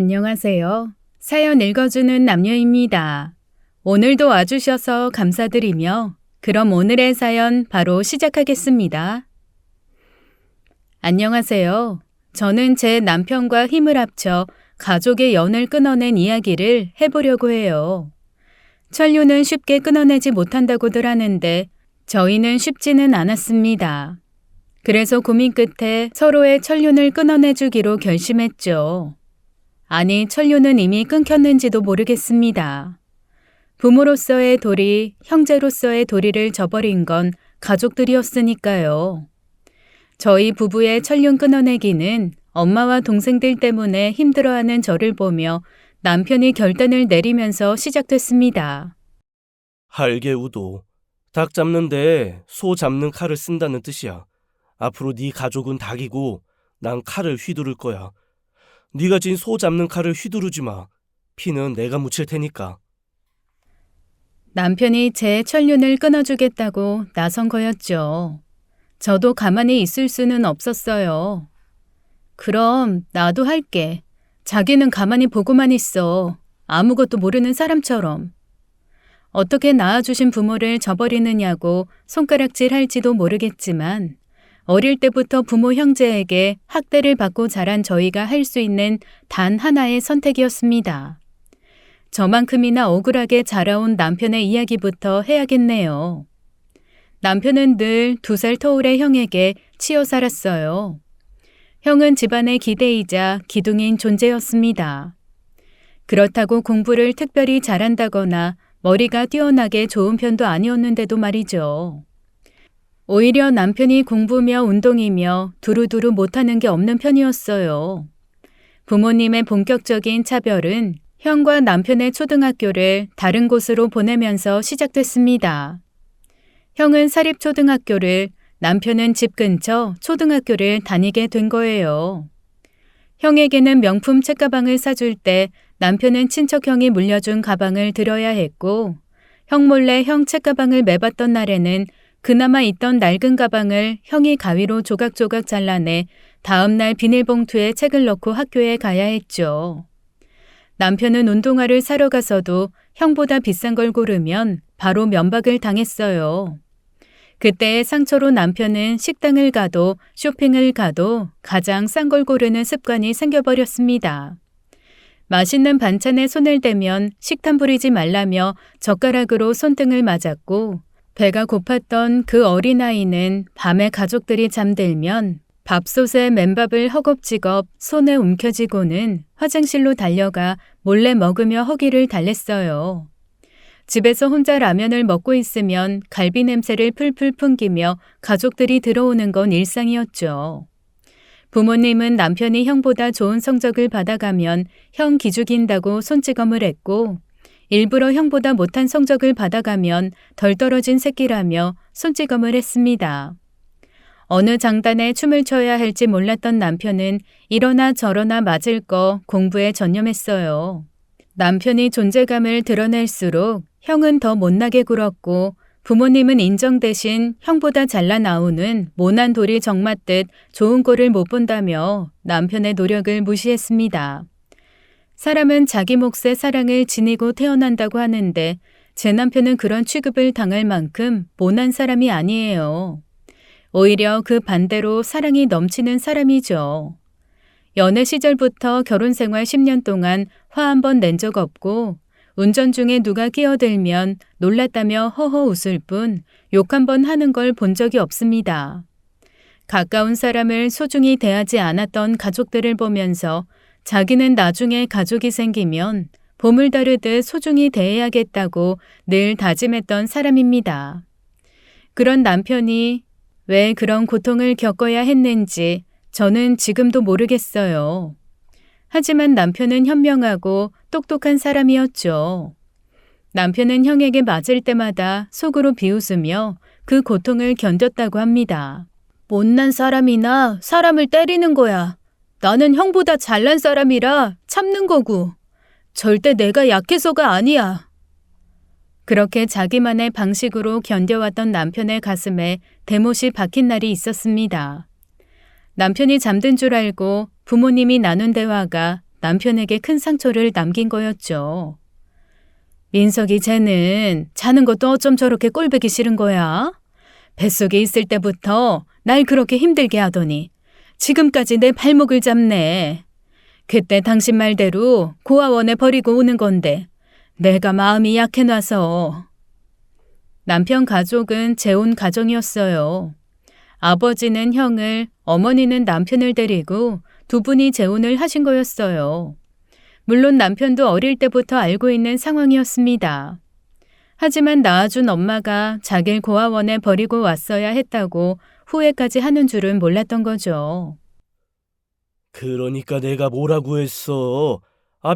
안녕하세요. 사연 읽어주는 남녀입니다. 오늘도 와주셔서 감사드리며 그럼 오늘의 사연 바로 시작하겠습니다. 안녕하세요. 저는 제 남편과 힘을 합쳐 가족의 연을 끊어낸 이야기를 해보려고 해요. 천류는 쉽게 끊어내지 못한다고들 하는데 저희는 쉽지는 않았습니다. 그래서 고민 끝에 서로의 천륜을 끊어내주기로 결심했죠. 아니, 천륜은 이미 끊겼는지도 모르겠습니다. 부모로서의 도리, 형제로서의 도리를 저버린 건 가족들이었으니까요. 저희 부부의 천륜 끊어내기는 엄마와 동생들 때문에 힘들어하는 저를 보며 남편이 결단을 내리면서 시작됐습니다. 할개우도 닭 잡는데 소 잡는 칼을 쓴다는 뜻이야. 앞으로 네 가족은 닭이고 난 칼을 휘두를 거야. 네가 진 소 잡는 칼을 휘두르지 마. 피는 내가 묻힐 테니까. 남편이 제 천륜을 끊어주겠다고 나선 거였죠. 저도 가만히 있을 수는 없었어요. 그럼 나도 할게. 자기는 가만히 보고만 있어. 아무것도 모르는 사람처럼. 어떻게 낳아주신 부모를 저버리느냐고 손가락질 할지도 모르겠지만 어릴 때부터 부모 형제에게 학대를 받고 자란 저희가 할 수 있는 단 하나의 선택이었습니다. 저만큼이나 억울하게 자라온 남편의 이야기부터 해야겠네요. 남편은 늘 2살 터울의 형에게 치여 살았어요. 형은 집안의 기대이자 기둥인 존재였습니다. 그렇다고 공부를 특별히 잘한다거나 머리가 뛰어나게 좋은 편도 아니었는데도 말이죠. 오히려 남편이 공부며 운동이며 두루두루 못하는 게 없는 편이었어요. 부모님의 본격적인 차별은 형과 남편의 초등학교를 다른 곳으로 보내면서 시작됐습니다. 형은 사립초등학교를, 남편은 집 근처 초등학교를 다니게 된 거예요. 형에게는 명품 책가방을 사줄 때 남편은 친척형이 물려준 가방을 들어야 했고, 형 몰래 형 책가방을 매봤던 날에는 그나마 있던 낡은 가방을 형이 가위로 조각조각 잘라내 다음날 비닐봉투에 책을 넣고 학교에 가야 했죠. 남편은 운동화를 사러 가서도 형보다 비싼 걸 고르면 바로 면박을 당했어요. 그때의 상처로 남편은 식당을 가도 쇼핑을 가도 가장 싼 걸 고르는 습관이 생겨버렸습니다. 맛있는 반찬에 손을 대면 식탐 부리지 말라며 젓가락으로 손등을 맞았고, 배가 고팠던 그 어린아이는 밤에 가족들이 잠들면 밥솥에 맨밥을 허겁지겁 손에 움켜쥐고는 화장실로 달려가 몰래 먹으며 허기를 달랬어요. 집에서 혼자 라면을 먹고 있으면 갈비 냄새를 풀풀 풍기며 가족들이 들어오는 건 일상이었죠. 부모님은 남편이 형보다 좋은 성적을 받아가면 형 기죽인다고 손찌검을 했고, 일부러 형보다 못한 성적을 받아가면 덜 떨어진 새끼라며 손찌검을 했습니다. 어느 장단에 춤을 춰야 할지 몰랐던 남편은 이러나 저러나 맞을 거 공부에 전념했어요. 남편이 존재감을 드러낼수록 형은 더 못나게 굴었고, 부모님은 인정 대신 형보다 잘나 나오는 모난 돌이 정맞듯 좋은 꼴을 못 본다며 남편의 노력을 무시했습니다. 사람은 자기 몫의 사랑을 지니고 태어난다고 하는데 제 남편은 그런 취급을 당할 만큼 모난 사람이 아니에요. 오히려 그 반대로 사랑이 넘치는 사람이죠. 연애 시절부터 결혼 생활 10년 동안 화 한 번 낸 적 없고, 운전 중에 누가 끼어들면 놀랐다며 허허 웃을 뿐 욕 한 번 하는 걸 본 적이 없습니다. 가까운 사람을 소중히 대하지 않았던 가족들을 보면서 자기는 나중에 가족이 생기면 봄을 다루듯 소중히 대해야겠다고 늘 다짐했던 사람입니다. 그런 남편이 왜 그런 고통을 겪어야 했는지 저는 지금도 모르겠어요. 하지만 남편은 현명하고 똑똑한 사람이었죠. 남편은 형에게 맞을 때마다 속으로 비웃으며 그 고통을 견뎠다고 합니다. 못난 사람이나 사람을 때리는 거야. 나는 형보다 잘난 사람이라 참는 거고. 절대 내가 약해서가 아니야. 그렇게 자기만의 방식으로 견뎌왔던 남편의 가슴에 대못이 박힌 날이 있었습니다. 남편이 잠든 줄 알고 부모님이 나눈 대화가 남편에게 큰 상처를 남긴 거였죠. 민석이 쟤는 자는 것도 어쩜 저렇게 꼴보기 싫은 거야? 뱃속에 있을 때부터 날 그렇게 힘들게 하더니 지금까지 내 발목을 잡네. 그때 당신 말대로 고아원에 버리고 오는 건데 내가 마음이 약해놔서. 남편 가족은 재혼 가정이었어요. 아버지는 형을, 어머니는 남편을 데리고 두 분이 재혼을 하신 거였어요. 물론 남편도 어릴 때부터 알고 있는 상황이었습니다. 하지만 낳아준 엄마가 자기를 고아원에 버리고 왔어야 했다고 후회까지 하는 줄은 몰랐던 거죠. 그러니까 내가 뭐라고 했어?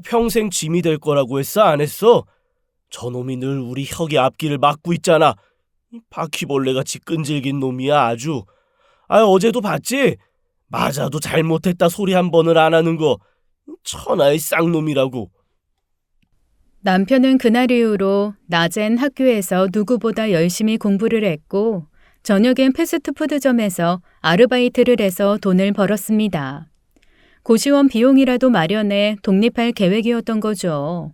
평생 짐이 될 거라고 했어? 안 했어? 저놈이 늘 우리 혁의 앞길을 막고 있잖아. 이 바퀴벌레같이 끈질긴 놈이야 아주. 어제도 봤지? 맞아도 잘못했다 소리 한 번을 안 하는 거. 천하의 쌍놈이라고. 남편은 그날 이후로 낮엔 학교에서 누구보다 열심히 공부를 했고 저녁엔 패스트푸드점에서 아르바이트를 해서 돈을 벌었습니다. 고시원 비용이라도 마련해 독립할 계획이었던 거죠.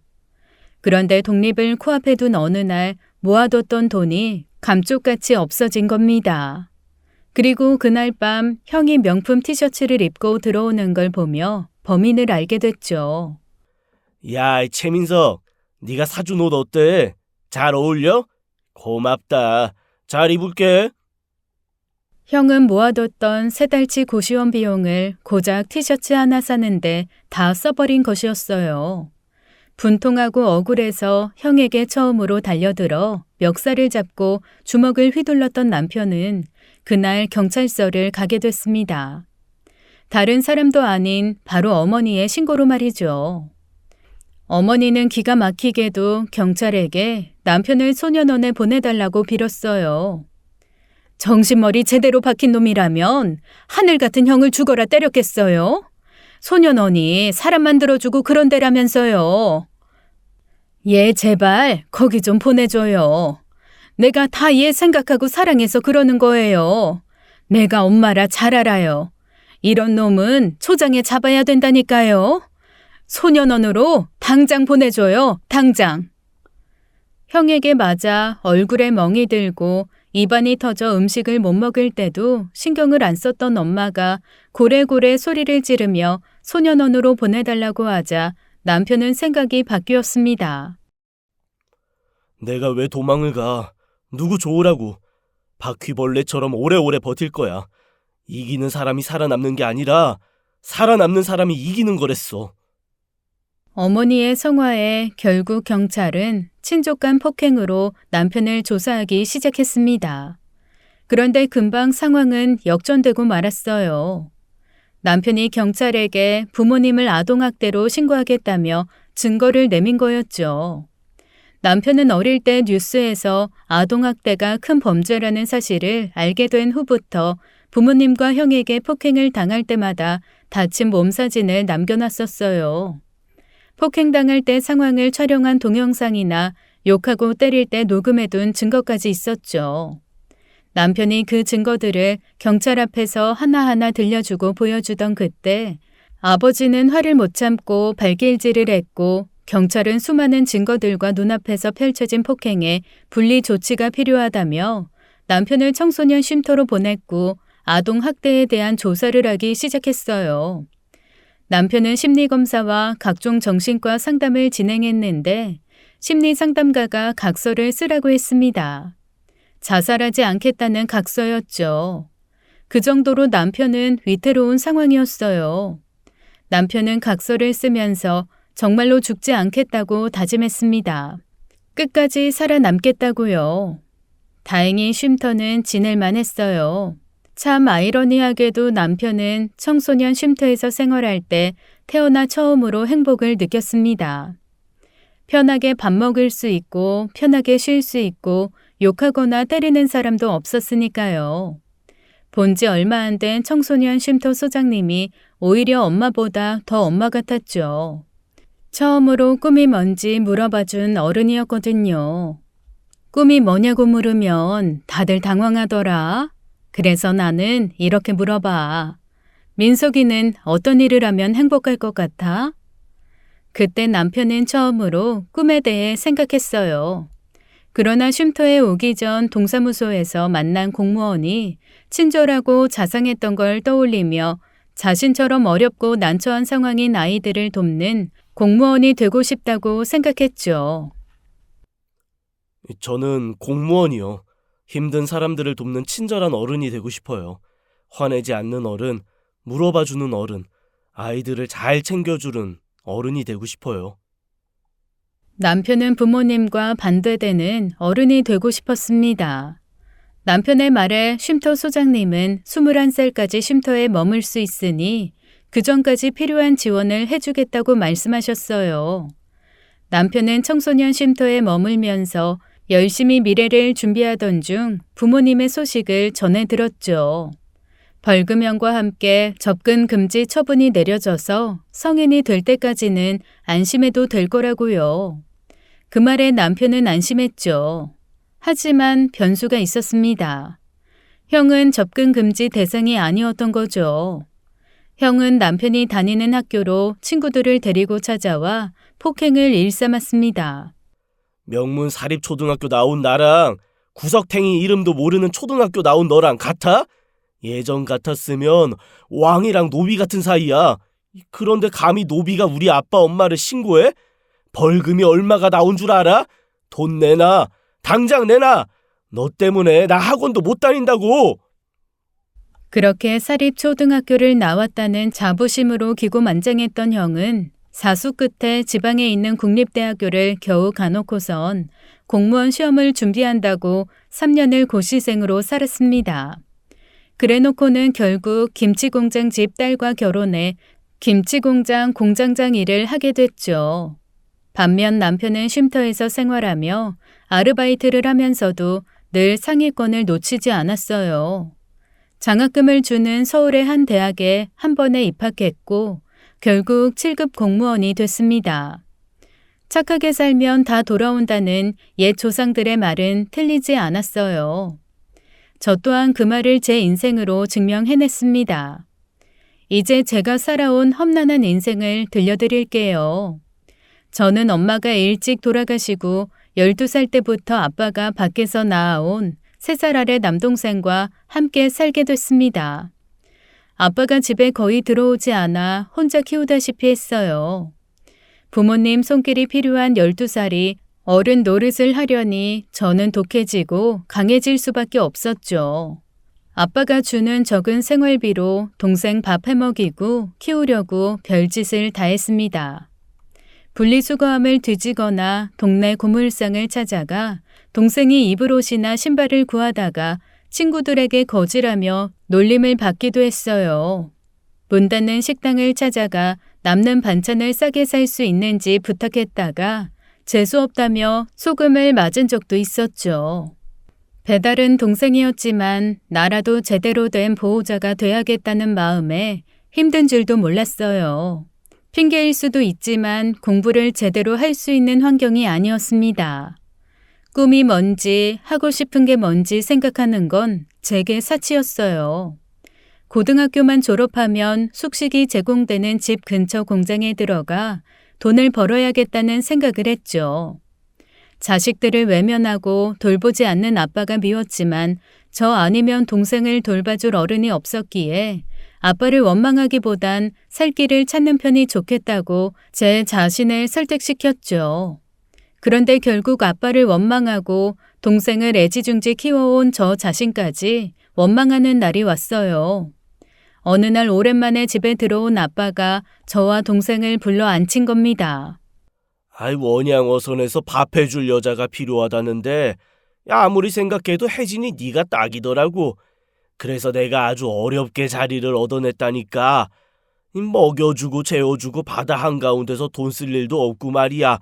그런데 독립을 코앞에 둔 어느 날 모아뒀던 돈이 감쪽같이 없어진 겁니다. 그리고 그날 밤 형이 명품 티셔츠를 입고 들어오는 걸 보며 범인을 알게 됐죠. 야, 최민석, 네가 사준 옷 어때? 잘 어울려? 고맙다. 잘 입을게. 형은 모아뒀던 3달치 고시원 비용을 고작 티셔츠 하나 사는데 다 써버린 것이었어요. 분통하고 억울해서 형에게 처음으로 달려들어 멱살을 잡고 주먹을 휘둘렀던 남편은 그날 경찰서를 가게 됐습니다. 다른 사람도 아닌 바로 어머니의 신고로 말이죠. 어머니는 기가 막히게도 경찰에게 남편을 소년원에 보내달라고 빌었어요. 정신머리 제대로 박힌 놈이라면 하늘 같은 형을 죽어라 때렸겠어요? 소년원이 사람 만들어주고 그런 데라면서요. 얘 제발 거기 좀 보내줘요. 내가 다 얘 생각하고 사랑해서 그러는 거예요. 내가 엄마라 잘 알아요. 이런 놈은 초장에 잡아야 된다니까요. 소년원으로 당장 보내줘요. 당장. 형에게 맞아 얼굴에 멍이 들고 입안이 터져 음식을 못 먹을 때도 신경을 안 썼던 엄마가 고래고래 소리를 지르며 소년원으로 보내달라고 하자 남편은 생각이 바뀌었습니다. 내가 왜 도망을 가? 누구 좋으라고? 바퀴벌레처럼 오래오래 버틸 거야. 이기는 사람이 살아남는 게 아니라 살아남는 사람이 이기는 거랬어. 어머니의 성화에 결국 경찰은 친족간 폭행으로 남편을 조사하기 시작했습니다. 그런데 금방 상황은 역전되고 말았어요. 남편이 경찰에게 부모님을 아동학대로 신고하겠다며 증거를 내민 거였죠. 남편은 어릴 때 뉴스에서 아동학대가 큰 범죄라는 사실을 알게 된 후부터 부모님과 형에게 폭행을 당할 때마다 다친 몸 사진을 남겨놨었어요. 폭행당할 때 상황을 촬영한 동영상이나 욕하고 때릴 때 녹음해둔 증거까지 있었죠. 남편이 그 증거들을 경찰 앞에서 하나하나 들려주고 보여주던 그때 아버지는 화를 못 참고 발길질을 했고 경찰은 수많은 증거들과 눈앞에서 펼쳐진 폭행에 분리 조치가 필요하다며 남편을 청소년 쉼터로 보냈고 아동학대에 대한 조사를 하기 시작했어요. 남편은 심리검사와 각종 정신과 상담을 진행했는데 심리상담가가 각서를 쓰라고 했습니다. 자살하지 않겠다는 각서였죠. 그 정도로 남편은 위태로운 상황이었어요. 남편은 각서를 쓰면서 정말로 죽지 않겠다고 다짐했습니다. 끝까지 살아남겠다고요. 다행히 쉼터는 지낼만 했어요. 참 아이러니하게도 남편은 청소년 쉼터에서 생활할 때 태어나 처음으로 행복을 느꼈습니다. 편하게 밥 먹을 수 있고 편하게 쉴 수 있고 욕하거나 때리는 사람도 없었으니까요. 본지 얼마 안 된 청소년 쉼터 소장님이 오히려 엄마보다 더 엄마 같았죠. 처음으로 꿈이 뭔지 물어봐준 어른이었거든요. 꿈이 뭐냐고 물으면 다들 당황하더라. 그래서 나는 이렇게 물어봐. 민석이는 어떤 일을 하면 행복할 것 같아? 그때 남편은 처음으로 꿈에 대해 생각했어요. 그러나 쉼터에 오기 전 동사무소에서 만난 공무원이 친절하고 자상했던 걸 떠올리며 자신처럼 어렵고 난처한 상황인 아이들을 돕는 공무원이 되고 싶다고 생각했죠. 저는 공무원이요. 힘든 사람들을 돕는 친절한 어른이 되고 싶어요. 화내지 않는 어른, 물어봐주는 어른, 아이들을 잘 챙겨주는 어른이 되고 싶어요. 남편은 부모님과 반대되는 어른이 되고 싶었습니다. 남편의 말에 쉼터 소장님은 21살까지 쉼터에 머물 수 있으니 그 전까지 필요한 지원을 해주겠다고 말씀하셨어요. 남편은 청소년 쉼터에 머물면서 열심히 미래를 준비하던 중 부모님의 소식을 전해 들었죠. 벌금형과 함께 접근 금지 처분이 내려져서 성인이 될 때까지는 안심해도 될 거라고요. 그 말에 남편은 안심했죠. 하지만 변수가 있었습니다. 형은 접근 금지 대상이 아니었던 거죠. 형은 남편이 다니는 학교로 친구들을 데리고 찾아와 폭행을 일삼았습니다. 명문 사립초등학교 나온 나랑 구석탱이 이름도 모르는 초등학교 나온 너랑 같아? 예전 같았으면 왕이랑 노비 같은 사이야. 그런데 감히 노비가 우리 아빠 엄마를 신고해? 벌금이 얼마가 나온 줄 알아? 돈 내놔. 당장 내놔. 너 때문에 나 학원도 못 다닌다고. 그렇게 사립초등학교를 나왔다는 자부심으로 기고만장했던 형은 사수 끝에 지방에 있는 국립대학교를 겨우 가놓고선 공무원 시험을 준비한다고 3년을 고시생으로 살았습니다. 그래놓고는 결국 김치공장 집 딸과 결혼해 김치공장 공장장 일을 하게 됐죠. 반면 남편은 쉼터에서 생활하며 아르바이트를 하면서도 늘 상위권을 놓치지 않았어요. 장학금을 주는 서울의 한 대학에 한 번에 입학했고 결국 7급 공무원이 됐습니다. 착하게 살면 다 돌아온다는 옛 조상들의 말은 틀리지 않았어요. 저 또한 그 말을 제 인생으로 증명해냈습니다. 이제 제가 살아온 험난한 인생을 들려드릴게요. 저는 엄마가 일찍 돌아가시고 12살 때부터 아빠가 밖에서 낳아온 3살 아래 남동생과 함께 살게 됐습니다. 아빠가 집에 거의 들어오지 않아 혼자 키우다시피 했어요. 부모님 손길이 필요한 12살이 어른 노릇을 하려니 저는 독해지고 강해질 수밖에 없었죠. 아빠가 주는 적은 생활비로 동생 밥 해먹이고 키우려고 별짓을 다 했습니다. 분리수거함을 뒤지거나 동네 고물상을 찾아가 동생이 입을 옷이나 신발을 구하다가 친구들에게 거질하며 놀림을 받기도 했어요. 문 닫는 식당을 찾아가 남는 반찬을 싸게 살 수 있는지 부탁했다가 재수 없다며 소금을 맞은 적도 있었죠. 배달은 동생이었지만 나라도 제대로 된 보호자가 돼야겠다는 마음에 힘든 줄도 몰랐어요. 핑계일 수도 있지만 공부를 제대로 할 수 있는 환경이 아니었습니다. 꿈이 뭔지 하고 싶은 게 뭔지 생각하는 건 제게 사치였어요. 고등학교만 졸업하면 숙식이 제공되는 집 근처 공장에 들어가 돈을 벌어야겠다는 생각을 했죠. 자식들을 외면하고 돌보지 않는 아빠가 미웠지만 저 아니면 동생을 돌봐줄 어른이 없었기에 아빠를 원망하기보단 살 길을 찾는 편이 좋겠다고 제 자신을 설득시켰죠. 그런데 결국 아빠를 원망하고 동생을 애지중지 키워온 저 자신까지 원망하는 날이 왔어요. 어느 날 오랜만에 집에 들어온 아빠가 저와 동생을 불러 앉힌 겁니다. 아이 원양 어선에서 밥 해줄 여자가 필요하다는데 야, 아무리 생각해도 혜진이 네가 딱이더라고. 그래서 내가 아주 어렵게 자리를 얻어냈다니까. 먹여주고 재워주고 바다 한가운데서 돈 쓸 일도 없고 말이야.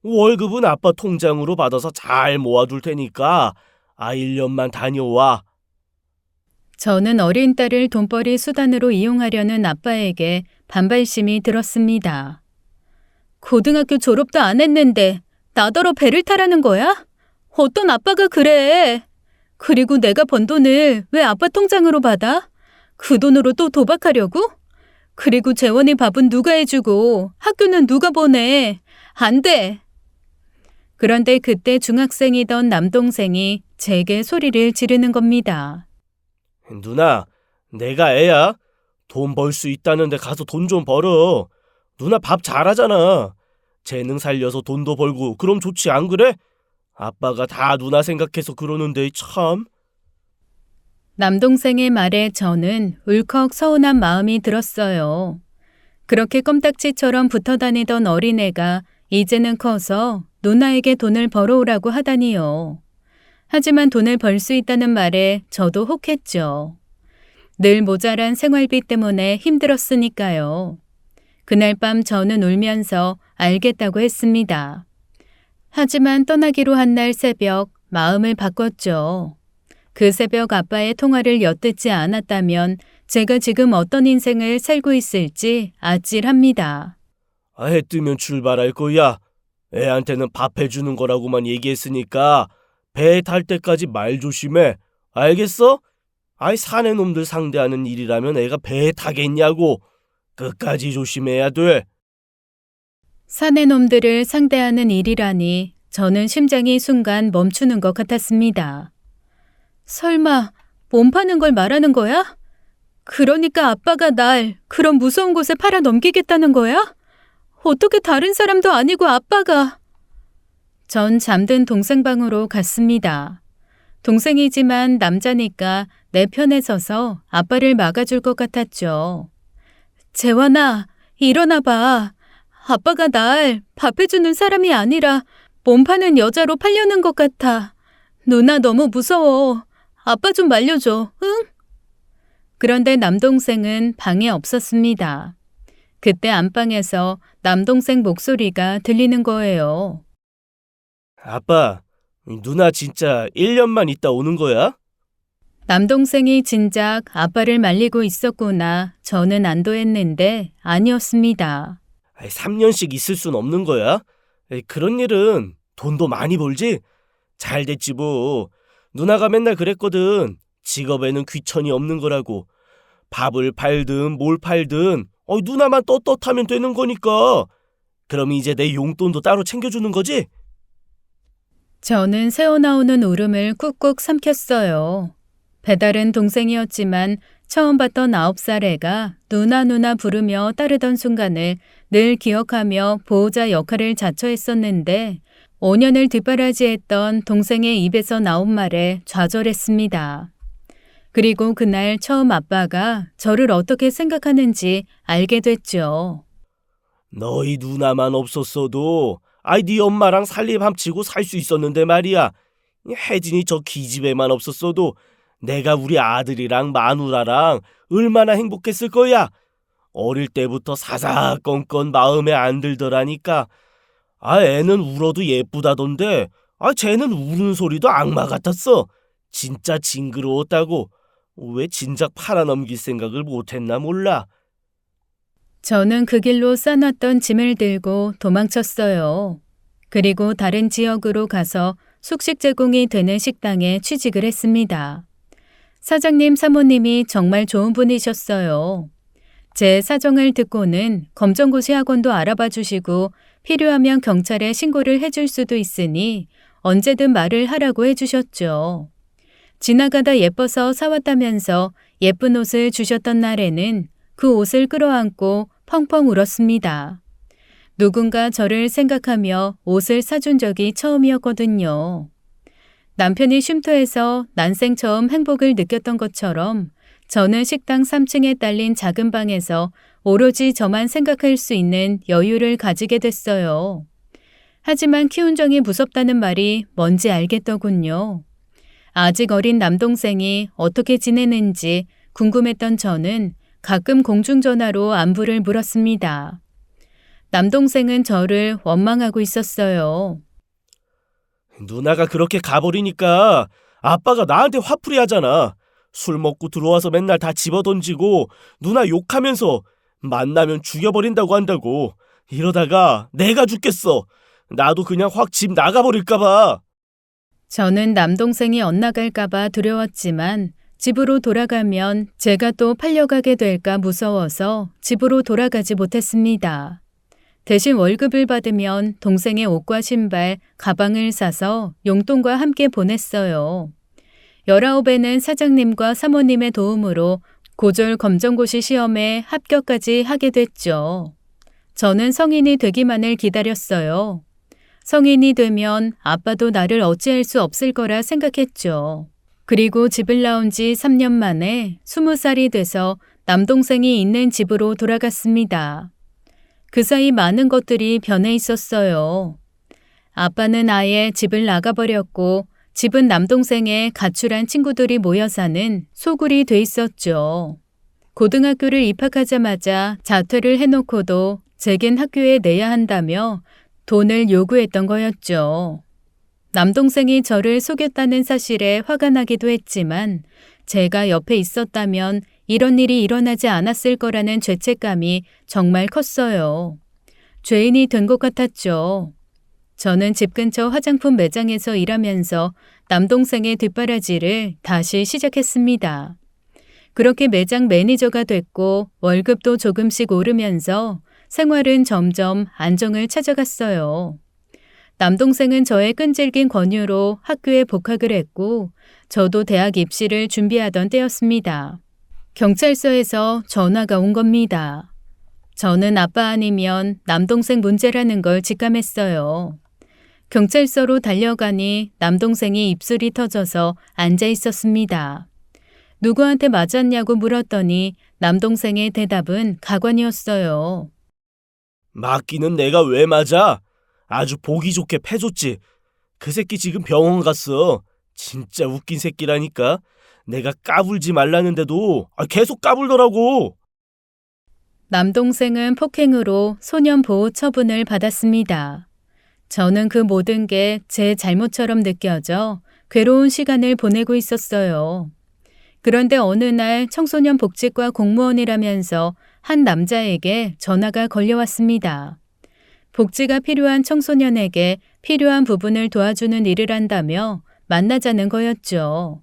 월급은 아빠 통장으로 받아서 잘 모아둘 테니까 1년만 다녀와. 저는 어린 딸을 돈벌이 수단으로 이용하려는 아빠에게 반발심이 들었습니다. 고등학교 졸업도 안 했는데 나더러 배를 타라는 거야? 어떤 아빠가 그래? 그리고 내가 번 돈을 왜 아빠 통장으로 받아? 그 돈으로 또 도박하려고? 그리고 재원이 밥은 누가 해주고 학교는 누가 보내? 안 돼. 그런데 그때 중학생이던 남동생이 제게 소리를 지르는 겁니다. 누나, 내가 애야. 돈 벌 수 있다는데 가서 돈 좀 벌어. 누나 밥 잘하잖아. 재능 살려서 돈도 벌고 그럼 좋지 안 그래? 아빠가 다 누나 생각해서 그러는데 참. 남동생의 말에 저는 울컥 서운한 마음이 들었어요. 그렇게 껌딱지처럼 붙어 다니던 어린애가 이제는 커서 누나에게 돈을 벌어오라고 하다니요. 하지만 돈을 벌 수 있다는 말에 저도 혹했죠. 늘 모자란 생활비 때문에 힘들었으니까요. 그날 밤 저는 울면서 알겠다고 했습니다. 하지만 떠나기로 한 날 새벽 마음을 바꿨죠. 그 새벽 아빠의 통화를 엿듣지 않았다면 제가 지금 어떤 인생을 살고 있을지 아찔합니다. 해 뜨면 출발할 거야. 애한테는 밥 해주는 거라고만 얘기했으니까 배 탈 때까지 말 조심해. 알겠어? 아이 사내 놈들 상대하는 일이라면 애가 배에 타겠냐고. 끝까지 조심해야 돼. 사내 놈들을 상대하는 일이라니 저는 심장이 순간 멈추는 것 같았습니다. 설마 몸 파는 걸 말하는 거야? 그러니까 아빠가 날 그런 무서운 곳에 팔아 넘기겠다는 거야? 어떻게 다른 사람도 아니고 아빠가... 전 잠든 동생 방으로 갔습니다. 동생이지만 남자니까 내 편에 서서 아빠를 막아줄 것 같았죠. 재환아, 일어나 봐. 아빠가 날 밥해주는 사람이 아니라 몸 파는 여자로 팔려는 것 같아. 누나 너무 무서워. 아빠 좀 말려줘, 응? 그런데 남동생은 방에 없었습니다. 그때 안방에서 남동생 목소리가 들리는 거예요. 아빠, 누나 진짜 1년만 있다 오는 거야? 남동생이 진작 아빠를 말리고 있었구나 저는 안도했는데 아니었습니다. 3년씩 있을 순 없는 거야? 그런 일은 돈도 많이 벌지? 잘 됐지 뭐. 누나가 맨날 그랬거든. 직업에는 귀천이 없는 거라고. 밥을 팔든 뭘 팔든 누나만 떳떳하면 되는 거니까. 그럼 이제 내 용돈도 따로 챙겨주는 거지? 저는 새어나오는 울음을 꾹꾹 삼켰어요. 배달은 동생이었지만 처음 봤던 9살 애가 누나 부르며 따르던 순간을 늘 기억하며 보호자 역할을 자처했었는데 5년을 뒷바라지했던 동생의 입에서 나온 말에 좌절했습니다. 그리고 그날 처음 아빠가 저를 어떻게 생각하는지 알게 됐죠. 너희 누나만 없었어도 네 엄마랑 살림 합치고 살 수 있었는데 말이야. 혜진이 저 기집애만 없었어도 내가 우리 아들이랑 마누라랑 얼마나 행복했을 거야. 어릴 때부터 사사건건 마음에 안 들더라니까. 애는 울어도 예쁘다던데 쟤는 우는 소리도 악마 같았어. 진짜 징그러웠다고. 왜 진작 팔아넘길 생각을 못했나 몰라. 저는 그 길로 싸놨던 짐을 들고 도망쳤어요. 그리고 다른 지역으로 가서 숙식 제공이 되는 식당에 취직을 했습니다. 사장님 사모님이 정말 좋은 분이셨어요. 제 사정을 듣고는 검정고시 학원도 알아봐 주시고 필요하면 경찰에 신고를 해줄 수도 있으니 언제든 말을 하라고 해주셨죠. 지나가다 예뻐서 사왔다면서 예쁜 옷을 주셨던 날에는 그 옷을 끌어안고 펑펑 울었습니다. 누군가 저를 생각하며 옷을 사준 적이 처음이었거든요. 남편이 쉼터에서 난생 처음 행복을 느꼈던 것처럼 저는 식당 3층에 딸린 작은 방에서 오로지 저만 생각할 수 있는 여유를 가지게 됐어요. 하지만 키운 정이 무섭다는 말이 뭔지 알겠더군요. 아직 어린 남동생이 어떻게 지내는지 궁금했던 저는 가끔 공중전화로 안부를 물었습니다. 남동생은 저를 원망하고 있었어요. 누나가 그렇게 가버리니까 아빠가 나한테 화풀이 하잖아. 술 먹고 들어와서 맨날 다 집어던지고 누나 욕하면서 만나면 죽여버린다고 한다고. 이러다가 내가 죽겠어. 나도 그냥 확 집 나가버릴까 봐. 저는 남동생이 엇나갈까 봐 두려웠지만 집으로 돌아가면 제가 또 팔려가게 될까 무서워서 집으로 돌아가지 못했습니다. 대신 월급을 받으면 동생의 옷과 신발, 가방을 사서 용돈과 함께 보냈어요. 19에는 사장님과 사모님의 도움으로 고졸 검정고시 시험에 합격까지 하게 됐죠. 저는 성인이 되기만을 기다렸어요. 성인이 되면 아빠도 나를 어찌할 수 없을 거라 생각했죠. 그리고 집을 나온 지 3년 만에 20살이 돼서 남동생이 있는 집으로 돌아갔습니다. 그 사이 많은 것들이 변해 있었어요. 아빠는 아예 집을 나가버렸고 집은 남동생의 가출한 친구들이 모여 사는 소굴이 돼 있었죠. 고등학교를 입학하자마자 자퇴를 해놓고도 제겐 학교에 내야 한다며 돈을 요구했던 거였죠. 남동생이 저를 속였다는 사실에 화가 나기도 했지만 제가 옆에 있었다면 이런 일이 일어나지 않았을 거라는 죄책감이 정말 컸어요. 죄인이 된 것 같았죠. 저는 집 근처 화장품 매장에서 일하면서 남동생의 뒷바라지를 다시 시작했습니다. 그렇게 매장 매니저가 됐고 월급도 조금씩 오르면서 생활은 점점 안정을 찾아갔어요. 남동생은 저의 끈질긴 권유로 학교에 복학을 했고 저도 대학 입시를 준비하던 때였습니다. 경찰서에서 전화가 온 겁니다. 저는 아빠 아니면 남동생 문제라는 걸 직감했어요. 경찰서로 달려가니 남동생이 입술이 터져서 앉아 있었습니다. 누구한테 맞았냐고 물었더니 남동생의 대답은 가관이었어요. 맞기는 내가 왜 맞아? 아주 보기 좋게 패줬지. 그 새끼 지금 병원 갔어. 진짜 웃긴 새끼라니까. 내가 까불지 말라는데도 계속 까불더라고. 남동생은 폭행으로 소년보호 처분을 받았습니다. 저는 그 모든 게 제 잘못처럼 느껴져 괴로운 시간을 보내고 있었어요. 그런데 어느 날 청소년 복지과 공무원이라면서 한 남자에게 전화가 걸려왔습니다. 복지가 필요한 청소년에게 필요한 부분을 도와주는 일을 한다며 만나자는 거였죠.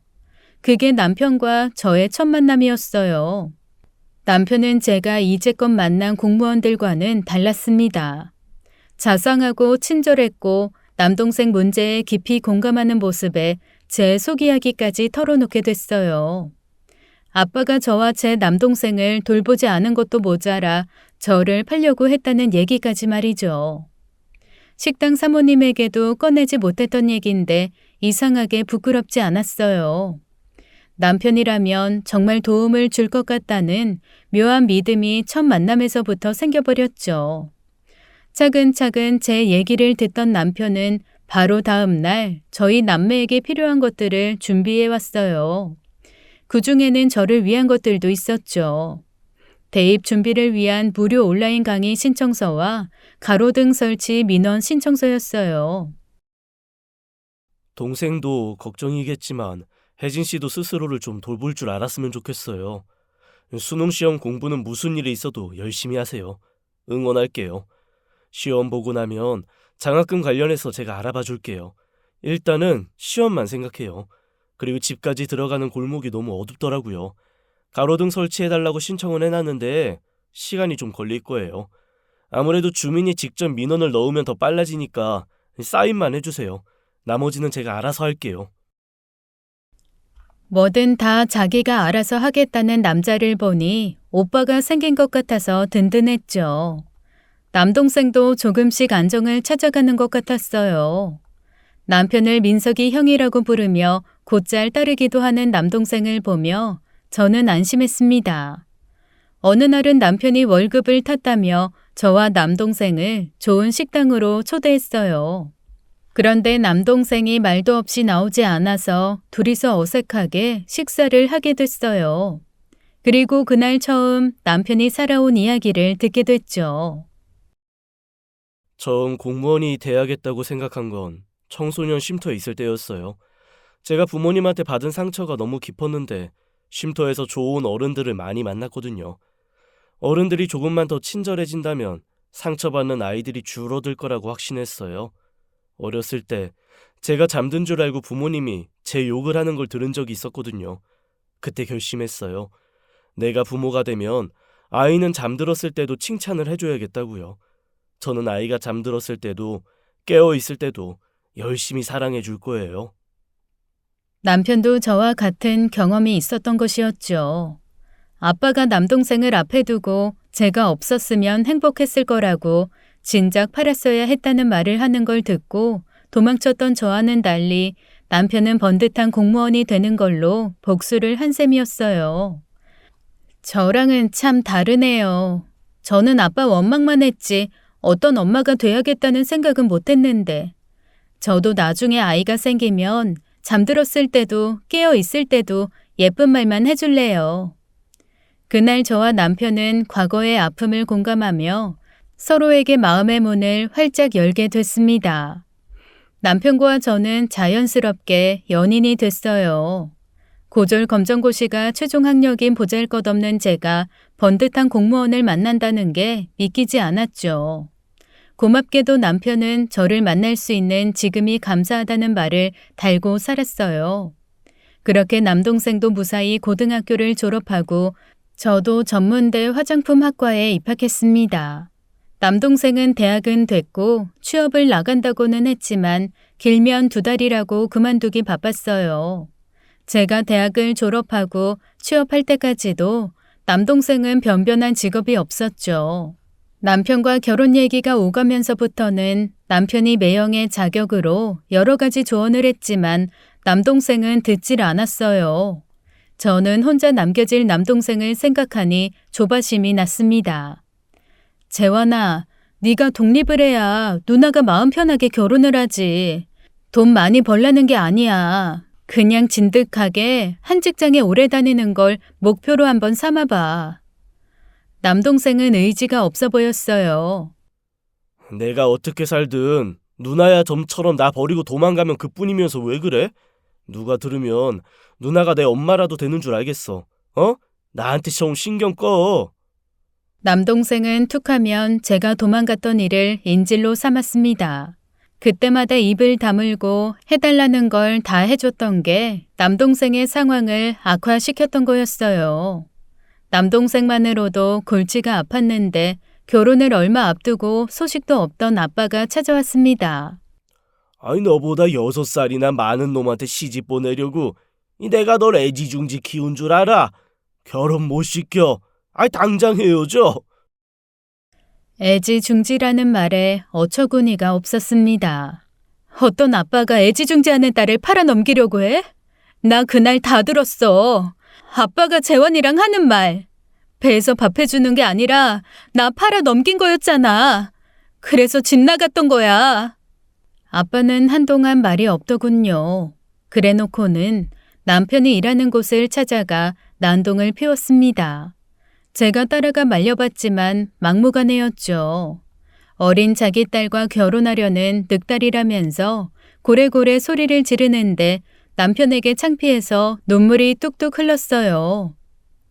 그게 남편과 저의 첫 만남이었어요. 남편은 제가 이제껏 만난 공무원들과는 달랐습니다. 자상하고 친절했고 남동생 문제에 깊이 공감하는 모습에 제 속이야기까지 털어놓게 됐어요. 아빠가 저와 제 남동생을 돌보지 않은 것도 모자라 저를 팔려고 했다는 얘기까지 말이죠. 식당 사모님에게도 꺼내지 못했던 얘기인데 이상하게 부끄럽지 않았어요. 남편이라면 정말 도움을 줄 것 같다는 묘한 믿음이 첫 만남에서부터 생겨버렸죠. 차근차근 제 얘기를 듣던 남편은 바로 다음 날 저희 남매에게 필요한 것들을 준비해 왔어요. 그 중에는 저를 위한 것들도 있었죠. 대입 준비를 위한 무료 온라인 강의 신청서와 가로등 설치 민원 신청서였어요. 동생도 걱정이겠지만 혜진 씨도 스스로를 좀 돌볼 줄 알았으면 좋겠어요. 수능 시험 공부는 무슨 일이 있어도 열심히 하세요. 응원할게요. 시험 보고 나면 장학금 관련해서 제가 알아봐 줄게요. 일단은 시험만 생각해요. 그리고 집까지 들어가는 골목이 너무 어둡더라고요. 가로등 설치해달라고 신청은 해놨는데 시간이 좀 걸릴 거예요. 아무래도 주민이 직접 민원을 넣으면 더 빨라지니까 사인만 해주세요. 나머지는 제가 알아서 할게요. 뭐든 다 자기가 알아서 하겠다는 남자를 보니 오빠가 생긴 것 같아서 든든했죠. 남동생도 조금씩 안정을 찾아가는 것 같았어요. 남편을 민석이 형이라고 부르며 곧잘 따르기도 하는 남동생을 보며 저는 안심했습니다. 어느 날은 남편이 월급을 탔다며 저와 남동생을 좋은 식당으로 초대했어요. 그런데 남동생이 말도 없이 나오지 않아서 둘이서 어색하게 식사를 하게 됐어요. 그리고 그날 처음 남편이 살아온 이야기를 듣게 됐죠. 처음 공무원이 돼야겠다고 생각한 건 청소년 쉼터에 있을 때였어요. 제가 부모님한테 받은 상처가 너무 깊었는데 쉼터에서 좋은 어른들을 많이 만났거든요. 어른들이 조금만 더 친절해진다면 상처받는 아이들이 줄어들 거라고 확신했어요. 어렸을 때 제가 잠든 줄 알고 부모님이 제 욕을 하는 걸 들은 적이 있었거든요. 그때 결심했어요. 내가 부모가 되면 아이는 잠들었을 때도 칭찬을 해줘야겠다고요. 저는 아이가 잠들었을 때도 깨어 있을 때도 열심히 사랑해 줄 거예요. 남편도 저와 같은 경험이 있었던 것이었죠. 아빠가 남동생을 앞에 두고 제가 없었으면 행복했을 거라고 진작 팔았어야 했다는 말을 하는 걸 듣고 도망쳤던 저와는 달리 남편은 번듯한 공무원이 되는 걸로 복수를 한 셈이었어요. 저랑은 참 다르네요. 저는 아빠 원망만 했지 어떤 엄마가 돼야겠다는 생각은 못 했는데 저도 나중에 아이가 생기면 잠들었을 때도 깨어 있을 때도 예쁜 말만 해줄래요. 그날 저와 남편은 과거의 아픔을 공감하며 서로에게 마음의 문을 활짝 열게 됐습니다. 남편과 저는 자연스럽게 연인이 됐어요. 고졸 검정고시가 최종 학력인 보잘것없는 제가 번듯한 공무원을 만난다는 게 믿기지 않았죠. 고맙게도 남편은 저를 만날 수 있는 지금이 감사하다는 말을 달고 살았어요. 그렇게 남동생도 무사히 고등학교를 졸업하고 저도 전문대 화장품학과에 입학했습니다. 남동생은 대학은 됐고 취업을 나간다고는 했지만 길면 2달이라고 그만두기 바빴어요. 제가 대학을 졸업하고 취업할 때까지도 남동생은 변변한 직업이 없었죠. 남편과 결혼 얘기가 오가면서부터는 남편이 매형의 자격으로 여러 가지 조언을 했지만 남동생은 듣질 않았어요. 저는 혼자 남겨질 남동생을 생각하니 조바심이 났습니다. 재환아, 네가 독립을 해야 누나가 마음 편하게 결혼을 하지. 돈 많이 벌라는 게 아니야. 그냥 진득하게 한 직장에 오래 다니는 걸 목표로 한번 삼아봐. 남동생은 의지가 없어 보였어요. 내가 어떻게 살든 누나야 좀처럼 나 버리고 도망가면 그뿐이면서 왜 그래? 누가 들으면 누나가 내 엄마라도 되는 줄 알겠어. 나한테 좀 신경 꺼. 남동생은 툭하면 제가 도망갔던 일을 인질로 삼았습니다. 그때마다 입을 다물고 해달라는 걸 다 해줬던 게 남동생의 상황을 악화시켰던 거였어요. 남동생만으로도 골치가 아팠는데 결혼을 얼마 앞두고 소식도 없던 아빠가 찾아왔습니다. 아니 너보다 6살이나 많은 놈한테 시집 보내려고 내가 널 애지중지 키운 줄 알아? 결혼 못 시켜. 아니 당장 헤어져. 애지중지라는 말에 어처구니가 없었습니다. 어떤 아빠가 애지중지하는 딸을 팔아넘기려고 해? 나 그날 다 들었어. 아빠가 재원이랑 하는 말. 배에서 밥 해주는 게 아니라 나 팔아넘긴 거였잖아. 그래서 집 나갔던 거야. 아빠는 한동안 말이 없더군요. 그래놓고는 남편이 일하는 곳을 찾아가 난동을 피웠습니다. 제가 따라가 말려봤지만 막무가내였죠. 어린 자기 딸과 결혼하려는 늑딸이라면서 고래고래 소리를 지르는데 남편에게 창피해서 눈물이 뚝뚝 흘렀어요.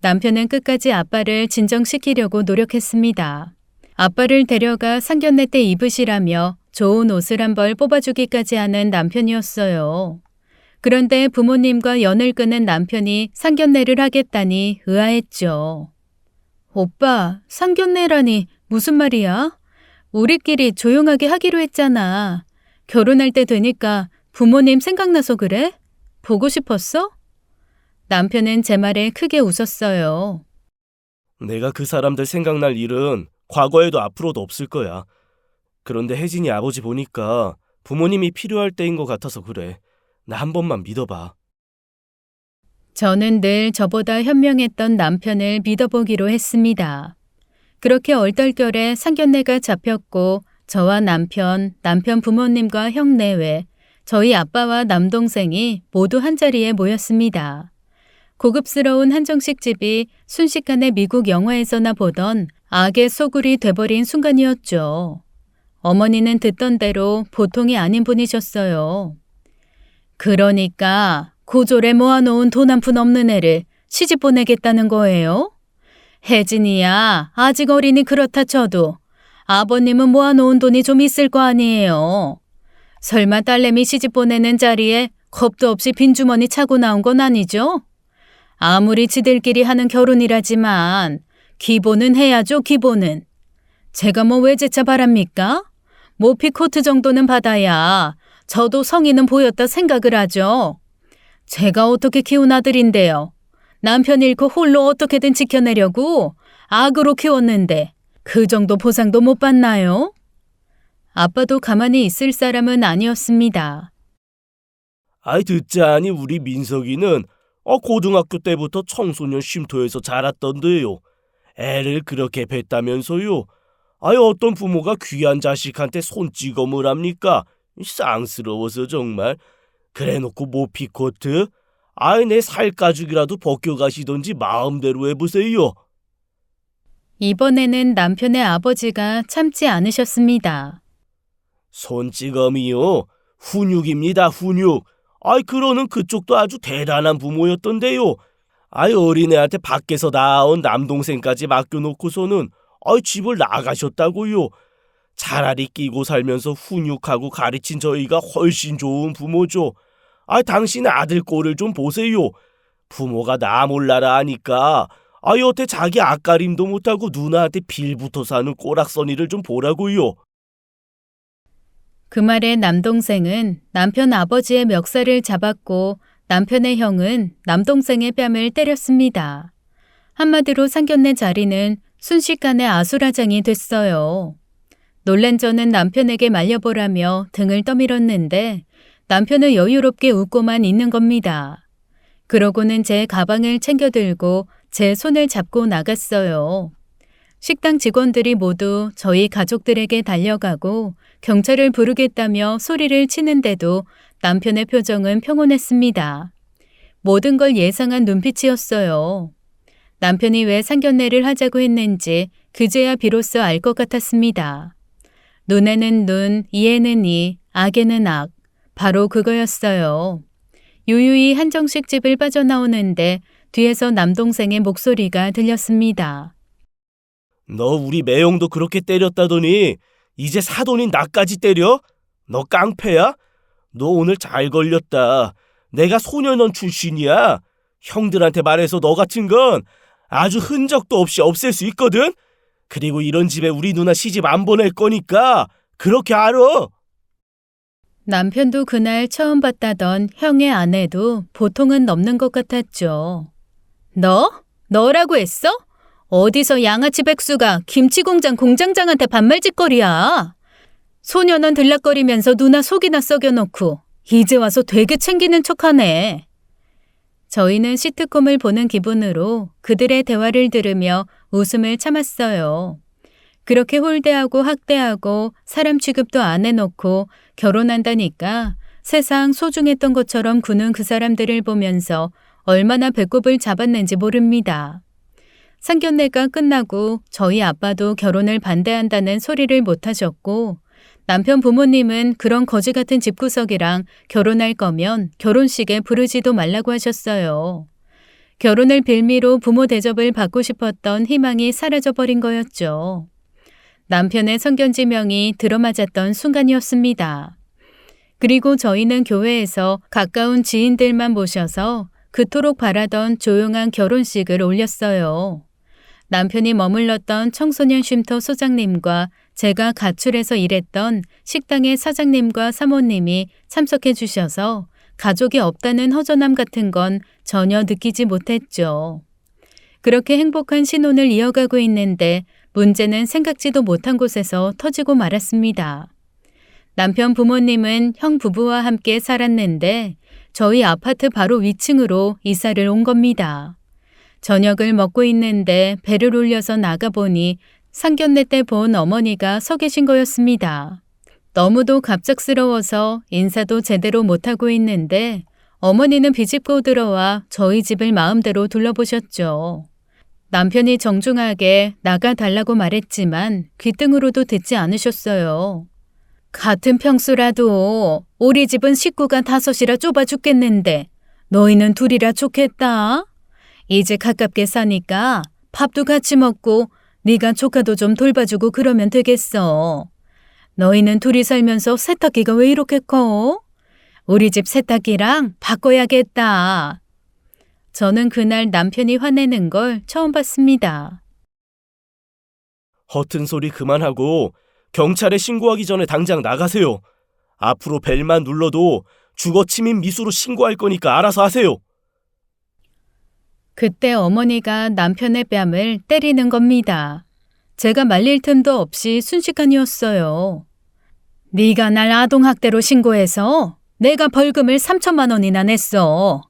남편은 끝까지 아빠를 진정시키려고 노력했습니다. 아빠를 데려가 상견례 때 입으시라며 좋은 옷을 한 벌 뽑아주기까지 하는 남편이었어요. 그런데 부모님과 연을 끊은 남편이 상견례를 하겠다니 의아했죠. 오빠, 상견례라니 무슨 말이야? 우리끼리 조용하게 하기로 했잖아. 결혼할 때 되니까 부모님 생각나서 그래? 보고 싶었어? 남편은 제 말에 크게 웃었어요. 내가 그 사람들 생각날 일은 과거에도 앞으로도 없을 거야. 그런데 혜진이 아버지 보니까 부모님이 필요할 때인 것 같아서 그래. 나 한 번만 믿어봐. 저는 늘 저보다 현명했던 남편을 믿어보기로 했습니다. 그렇게 얼떨결에 상견례가 잡혔고 저와 남편 부모님과 형 내외, 저희 아빠와 남동생이 모두 한자리에 모였습니다. 고급스러운 한정식집이 순식간에 미국 영화에서나 보던 악의 소굴이 돼버린 순간이었죠. 어머니는 듣던 대로 보통이 아닌 분이셨어요. 그러니까 고졸에 모아놓은 돈 한 푼 없는 애를 시집 보내겠다는 거예요? 혜진이야, 아직 어리니 그렇다 쳐도 아버님은 모아놓은 돈이 좀 있을 거 아니에요. 설마 딸내미 시집 보내는 자리에 겁도 없이 빈주머니 차고 나온 건 아니죠? 아무리 지들끼리 하는 결혼이라지만 기본은 해야죠, 기본은. 제가 뭐 외제차 바랍니까? 모피코트 정도는 받아야 저도 성의는 보였다 생각을 하죠. 제가 어떻게 키운 아들인데요. 남편 잃고 홀로 어떻게든 지켜내려고 악으로 키웠는데 그 정도 보상도 못 받나요? 아빠도 가만히 있을 사람은 아니었습니다. 아이 듣자니 우리 민석이는 고등학교 때부터 청소년 쉼터에서 자랐던데요. 애를 그렇게 뵀다면서요. 아이 어떤 부모가 귀한 자식한테 손찌검을 합니까? 쌍스러워서 정말. 그래놓고 모피코트? 아이 내 살가죽이라도 벗겨가시던지 마음대로 해보세요. 이번에는 남편의 아버지가 참지 않으셨습니다. 손찌검이요? 훈육입니다, 훈육. 아이 그러는 그쪽도 아주 대단한 부모였던데요. 아이 어린애한테 밖에서 나온 남동생까지 맡겨놓고서는 아이 집을 나가셨다고요. 차라리 끼고 살면서 훈육하고 가르친 저희가 훨씬 좋은 부모죠. 아이 당신 아들 꼴을 좀 보세요. 부모가 나 몰라라 하니까 여태 자기 앞가림도 못하고 누나한테 빌붙어 사는 꼬락서니를 좀 보라고요. 그 말에 남동생은 남편 아버지의 멱살을 잡았고 남편의 형은 남동생의 뺨을 때렸습니다. 한마디로 상견례 자리는 순식간에 아수라장이 됐어요. 놀란 저는 남편에게 말려보라며 등을 떠밀었는데 남편은 여유롭게 웃고만 있는 겁니다. 그러고는 제 가방을 챙겨 들고 제 손을 잡고 나갔어요. 식당 직원들이 모두 저희 가족들에게 달려가고 경찰을 부르겠다며 소리를 치는데도 남편의 표정은 평온했습니다. 모든 걸 예상한 눈빛이었어요. 남편이 왜 상견례를 하자고 했는지 그제야 비로소 알 것 같았습니다. 눈에는 눈, 이에는 이, 악에는 악. 바로 그거였어요. 유유히 한정식 집을 빠져나오는데 뒤에서 남동생의 목소리가 들렸습니다. 너 우리 매형도 그렇게 때렸다더니 이제 사돈인 나까지 때려? 너 깡패야? 너 오늘 잘 걸렸다. 내가 소년원 출신이야. 형들한테 말해서 너 같은 건 아주 흔적도 없이 없앨 수 있거든? 그리고 이런 집에 우리 누나 시집 안 보낼 거니까 그렇게 알아. 남편도 그날 처음 봤다던 형의 아내도 보통은 넘는 것 같았죠. 너? 너라고 했어? 어디서 양아치 백수가 김치공장 공장장한테 반말짓거리야. 소년원 들락거리면서 누나 속이나 썩여놓고 이제 와서 되게 챙기는 척하네. 저희는 시트콤을 보는 기분으로 그들의 대화를 들으며 웃음을 참았어요. 그렇게 홀대하고 학대하고 사람 취급도 안 해놓고 결혼한다니까 세상 소중했던 것처럼 구는 그 사람들을 보면서 얼마나 배꼽을 잡았는지 모릅니다. 상견례가 끝나고 저희 아빠도 결혼을 반대한다는 소리를 못하셨고 남편 부모님은 그런 거지 같은 집구석이랑 결혼할 거면 결혼식에 부르지도 말라고 하셨어요. 결혼을 빌미로 부모 대접을 받고 싶었던 희망이 사라져버린 거였죠. 남편의 성견지명이 들어맞았던 순간이었습니다. 그리고 저희는 교회에서 가까운 지인들만 모셔서 그토록 바라던 조용한 결혼식을 올렸어요. 남편이 머물렀던 청소년 쉼터 소장님과 제가 가출해서 일했던 식당의 사장님과 사모님이 참석해 주셔서 가족이 없다는 허전함 같은 건 전혀 느끼지 못했죠. 그렇게 행복한 신혼을 이어가고 있는데 문제는 생각지도 못한 곳에서 터지고 말았습니다. 남편 부모님은 형 부부와 함께 살았는데 저희 아파트 바로 위층으로 이사를 온 겁니다. 저녁을 먹고 있는데 배를 올려서 나가보니 상견례 때 본 어머니가 서 계신 거였습니다. 너무도 갑작스러워서 인사도 제대로 못하고 있는데 어머니는 비집고 들어와 저희 집을 마음대로 둘러보셨죠. 남편이 정중하게 나가달라고 말했지만 귀등으로도 듣지 않으셨어요. 같은 평수라도 우리 집은 식구가 5이라 좁아 죽겠는데 너희는 2이라 좋겠다. 이제 가깝게 사니까 밥도 같이 먹고 네가 조카도 좀 돌봐주고 그러면 되겠어. 너희는 2이 살면서 세탁기가 왜 이렇게 커? 우리 집 세탁기랑 바꿔야겠다. 저는 그날 남편이 화내는 걸 처음 봤습니다. 허튼 소리 그만하고 경찰에 신고하기 전에 당장 나가세요. 앞으로 벨만 눌러도 주거 침입 미수로 신고할 거니까 알아서 하세요. 그때 어머니가 남편의 뺨을 때리는 겁니다. 제가 말릴 틈도 없이 순식간이었어요. 네가 날 아동학대로 신고해서 내가 벌금을 3천만 원이나 냈어.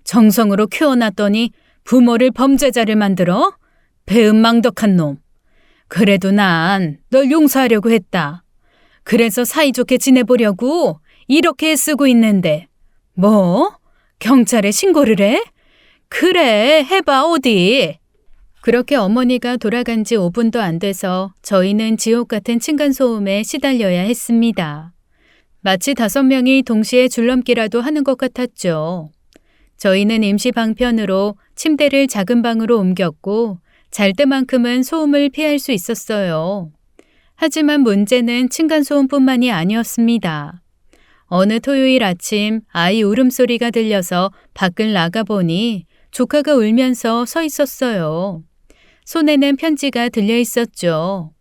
정성으로 키워놨더니 부모를 범죄자를 만들어? 배은망덕한 놈. 그래도 난 널 용서하려고 했다. 그래서 사이좋게 지내보려고 이렇게 애쓰고 있는데 뭐? 경찰에 신고를 해? 그래, 해봐 어디. 그렇게 어머니가 돌아간 지 5분도 안 돼서 저희는 지옥 같은 층간소음에 시달려야 했습니다. 마치 5명이 동시에 줄넘기라도 하는 것 같았죠. 저희는 임시 방편으로 침대를 작은 방으로 옮겼고 잘 때만큼은 소음을 피할 수 있었어요. 하지만 문제는 층간소음뿐만이 아니었습니다. 어느 토요일 아침 아이 울음소리가 들려서 밖을 나가보니 조카가 울면서 서 있었어요. 손에는 편지가 들려 있었죠.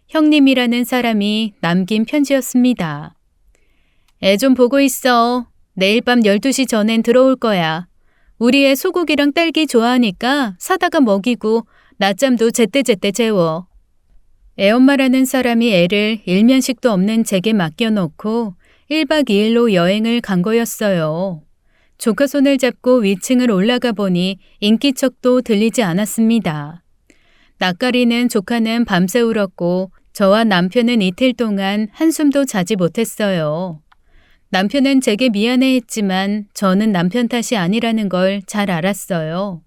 형님이라는 사람이 남긴 편지였습니다. 애 좀 보고 있어. 내일 밤 12시 전엔 들어올 거야. 우리 애 소고기랑 딸기 좋아하니까 사다가 먹이고 낮잠도 제때제때 재워. 애엄마라는 사람이 애를 일면식도 없는 제게 맡겨놓고 1박 2일로 여행을 간 거였어요. 조카 손을 잡고 위층을 올라가 보니 인기척도 들리지 않았습니다. 낯가리는 조카는 밤새 울었고 저와 남편은 이틀 동안 한숨도 자지 못했어요. 남편은 제게 미안해했지만 저는 남편 탓이 아니라는 걸 잘 알았어요.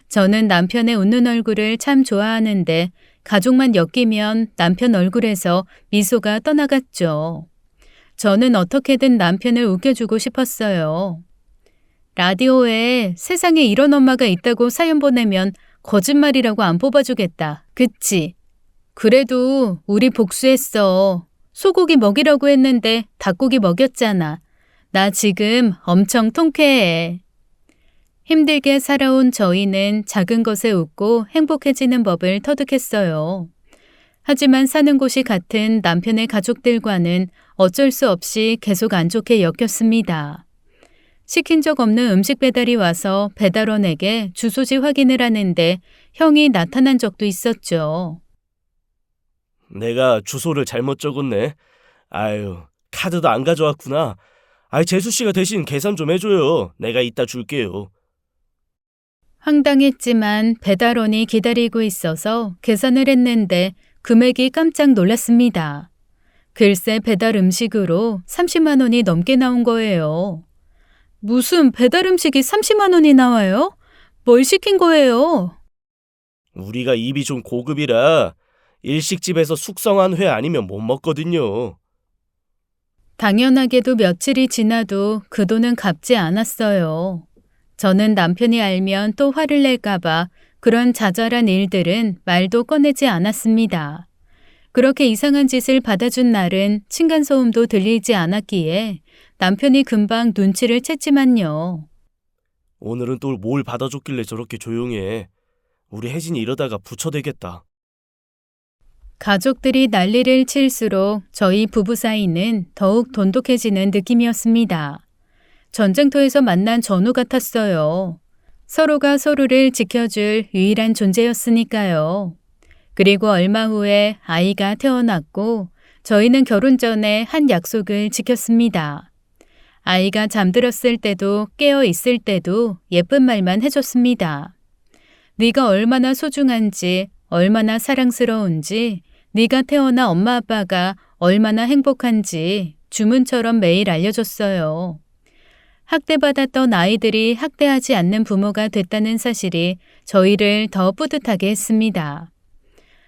저는 남편의 웃는 얼굴을 참 좋아하는데 가족만 엮이면 남편 얼굴에서 미소가 떠나갔죠. 저는 어떻게든 남편을 웃겨주고 싶었어요. 라디오에 세상에 이런 엄마가 있다고 사연 보내면 거짓말이라고 안 뽑아주겠다. 그치? 그래도 우리 복수했어. 소고기 먹이라고 했는데 닭고기 먹였잖아. 나 지금 엄청 통쾌해. 힘들게 살아온 저희는 작은 것에 웃고 행복해지는 법을 터득했어요. 하지만 사는 곳이 같은 남편의 가족들과는 어쩔 수 없이 계속 안 좋게 엮였습니다. 시킨 적 없는 음식 배달이 와서 배달원에게 주소지 확인을 하는데 형이 나타난 적도 있었죠. 내가 주소를 잘못 적었네. 아유, 카드도 안 가져왔구나. 재수 씨가 대신 계산 좀 해줘요. 내가 이따 줄게요. 황당했지만 배달원이 기다리고 있어서 계산을 했는데 금액이 깜짝 놀랐습니다. 글쎄 배달 음식으로 30만 원이 넘게 나온 거예요. 무슨 배달 음식이 30만 원이 나와요? 뭘 시킨 거예요? 우리가 입이 좀 고급이라 일식집에서 숙성한 회 아니면 못 먹거든요. 당연하게도 며칠이 지나도 그 돈은 갚지 않았어요. 저는 남편이 알면 또 화를 낼까봐 그런 자잘한 일들은 말도 꺼내지 않았습니다. 그렇게 이상한 짓을 받아준 날은 층간소음도 들리지 않았기에 남편이 금방 눈치를 챘지만요. 오늘은 또 뭘 받아줬길래 저렇게 조용해. 우리 혜진이 이러다가 부처되겠다. 가족들이 난리를 칠수록 저희 부부 사이는 더욱 돈독해지는 느낌이었습니다. 전쟁터에서 만난 전우 같았어요. 서로가 서로를 지켜줄 유일한 존재였으니까요. 그리고 얼마 후에 아이가 태어났고 저희는 결혼 전에 한 약속을 지켰습니다. 아이가 잠들었을 때도 깨어 있을 때도 예쁜 말만 해줬습니다. 네가 얼마나 소중한지, 얼마나 사랑스러운지, 네가 태어나 엄마 아빠가 얼마나 행복한지 주문처럼 매일 알려줬어요. 학대받았던 아이들이 학대하지 않는 부모가 됐다는 사실이 저희를 더 뿌듯하게 했습니다.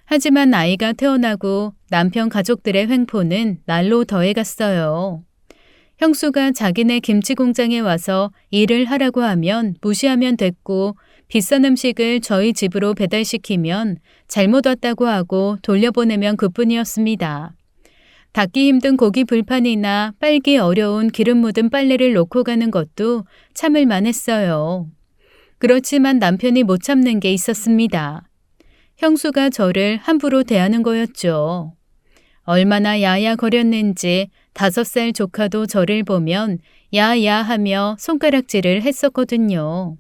하지만 아이가 태어나고 남편 가족들의 횡포는 날로 더해갔어요. 형수가 자기네 김치 공장에 와서 일을 하라고 하면 무시하면 됐고 비싼 음식을 저희 집으로 배달시키면 잘못 왔다고 하고 돌려보내면 그뿐이었습니다. 닦기 힘든 고기 불판이나 빨기 어려운 기름 묻은 빨래를 놓고 가는 것도 참을만 했어요. 그렇지만 남편이 못 참는 게 있었습니다. 형수가 저를 함부로 대하는 거였죠. 얼마나 야야거렸는지 5살 조카도 저를 보면 야야 하며 손가락질을 했었거든요.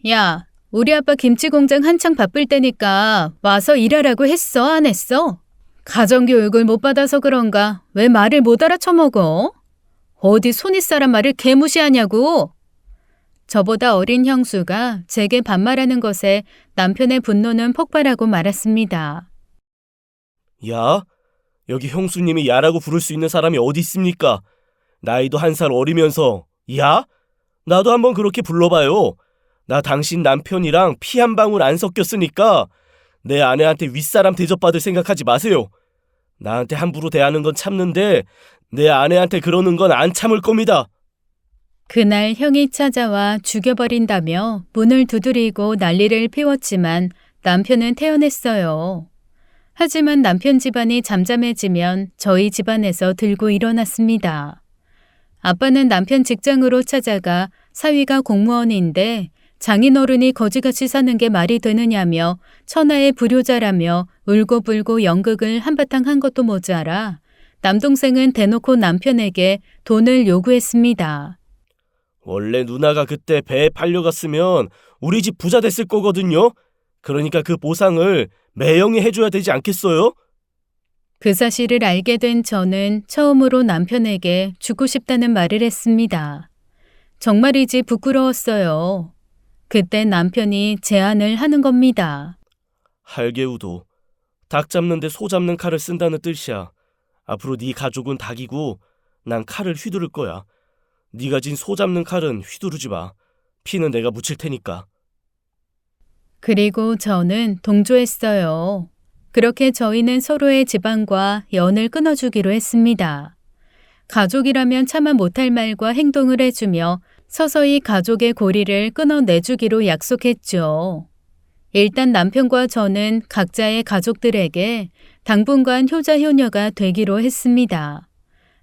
야, 우리 아빠 김치 공장 한창 바쁠 때니까 와서 일하라고 했어, 안 했어? 가정교육을 못 받아서 그런가 왜 말을 못 알아쳐먹어? 어디 손윗사람 말을 개무시하냐고? 저보다 어린 형수가 제게 반말하는 것에 남편의 분노는 폭발하고 말았습니다. 야, 여기 형수님이 야라고 부를 수 있는 사람이 어디 있습니까? 나이도 1살 어리면서 야? 나도 한번 그렇게 불러봐요. 나 당신 남편이랑 피 한 방울 안 섞였으니까 내 아내한테 윗사람 대접받을 생각하지 마세요. 나한테 함부로 대하는 건 참는데 내 아내한테 그러는 건 안 참을 겁니다. 그날 형이 찾아와 죽여버린다며 문을 두드리고 난리를 피웠지만 남편은 태어냈어요. 하지만 남편 집안이 잠잠해지면 저희 집안에서 들고 일어났습니다. 아빠는 남편 직장으로 찾아가 사위가 공무원인데 장인어른이 거지같이 사는 게 말이 되느냐며 천하의 불효자라며 울고불고 연극을 한바탕 한 것도 모자라 남동생은 대놓고 남편에게 돈을 요구했습니다. 원래 누나가 그때 배에 팔려갔으면 우리 집 부자 됐을 거거든요. 그러니까 그 보상을 매형이 해줘야 되지 않겠어요? 그 사실을 알게 된 저는 처음으로 남편에게 죽고 싶다는 말을 했습니다. 정말이지 부끄러웠어요. 그때 남편이 제안을 하는 겁니다. 할개우도 닭 잡는데 소 잡는 칼을 쓴다는 뜻이야. 앞으로 네 가족은 닭이고 난 칼을 휘두를 거야. 네가 진 소 잡는 칼은 휘두르지 마. 피는 내가 묻힐 테니까. 그리고 저는 동조했어요. 그렇게 저희는 서로의 집안과 연을 끊어주기로 했습니다. 가족이라면 차마 못할 말과 행동을 해주며 서서히 가족의 고리를 끊어내주기로 약속했죠. 일단 남편과 저는 각자의 가족들에게 당분간 효자 효녀가 되기로 했습니다.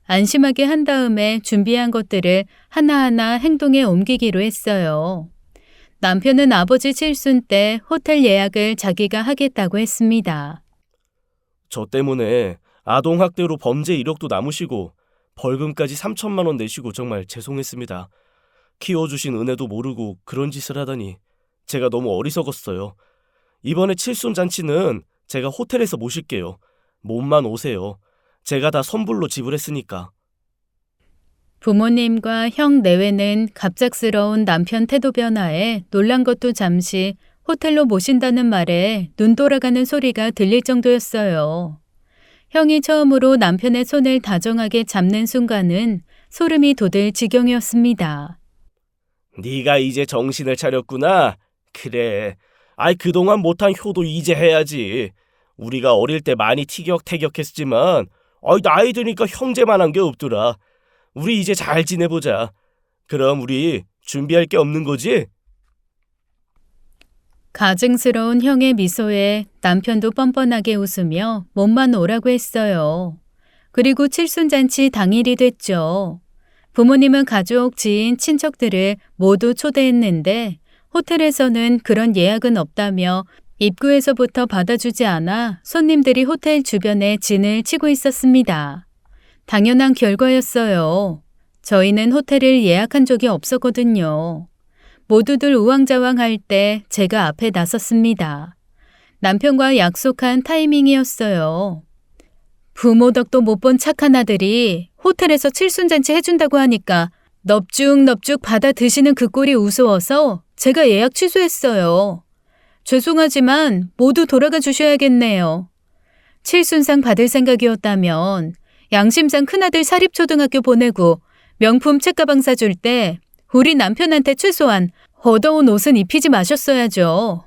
안심하게 한 다음에 준비한 것들을 하나하나 행동에 옮기기로 했어요. 남편은 아버지 칠순 때 호텔 예약을 자기가 하겠다고 했습니다. 저 때문에 아동학대로 범죄 이력도 남으시고 벌금까지 3천만 원 내시고 정말 죄송했습니다. 키워주신 은혜도 모르고 그런 짓을 하다니 제가 너무 어리석었어요. 이번에 칠순 잔치는 제가 호텔에서 모실게요. 몸만 오세요. 제가 다 선불로 지불했으니까. 부모님과 형 내외는 갑작스러운 남편 태도 변화에 놀란 것도 잠시 호텔로 모신다는 말에 눈 돌아가는 소리가 들릴 정도였어요. 형이 처음으로 남편의 손을 다정하게 잡는 순간은 소름이 돋을 지경이었습니다. 네가 이제 정신을 차렸구나. 그래. 아이 그동안 못한 효도 이제 해야지. 우리가 어릴 때 많이 티격태격했지만 나이 드니까 형제만한 게 없더라. 우리 이제 잘 지내보자. 그럼 우리 준비할 게 없는 거지? 가증스러운 형의 미소에 남편도 뻔뻔하게 웃으며 몸만 오라고 했어요. 그리고 칠순잔치 당일이 됐죠. 부모님은 가족, 지인, 친척들을 모두 초대했는데 호텔에서는 그런 예약은 없다며 입구에서부터 받아주지 않아 손님들이 호텔 주변에 진을 치고 있었습니다. 당연한 결과였어요. 저희는 호텔을 예약한 적이 없었거든요. 모두들 우왕좌왕할 때 제가 앞에 나섰습니다. 남편과 약속한 타이밍이었어요. 부모 덕도 못 본 착한 아들이 호텔에서 칠순잔치 해준다고 하니까 넙죽넙죽 받아 드시는 그 꼴이 우스워서 제가 예약 취소했어요. 죄송하지만 모두 돌아가 주셔야겠네요. 칠순상 받을 생각이었다면 양심상 큰아들 사립초등학교 보내고 명품 책가방 사줄 때 우리 남편한테 최소한 얻어온 옷은 입히지 마셨어야죠.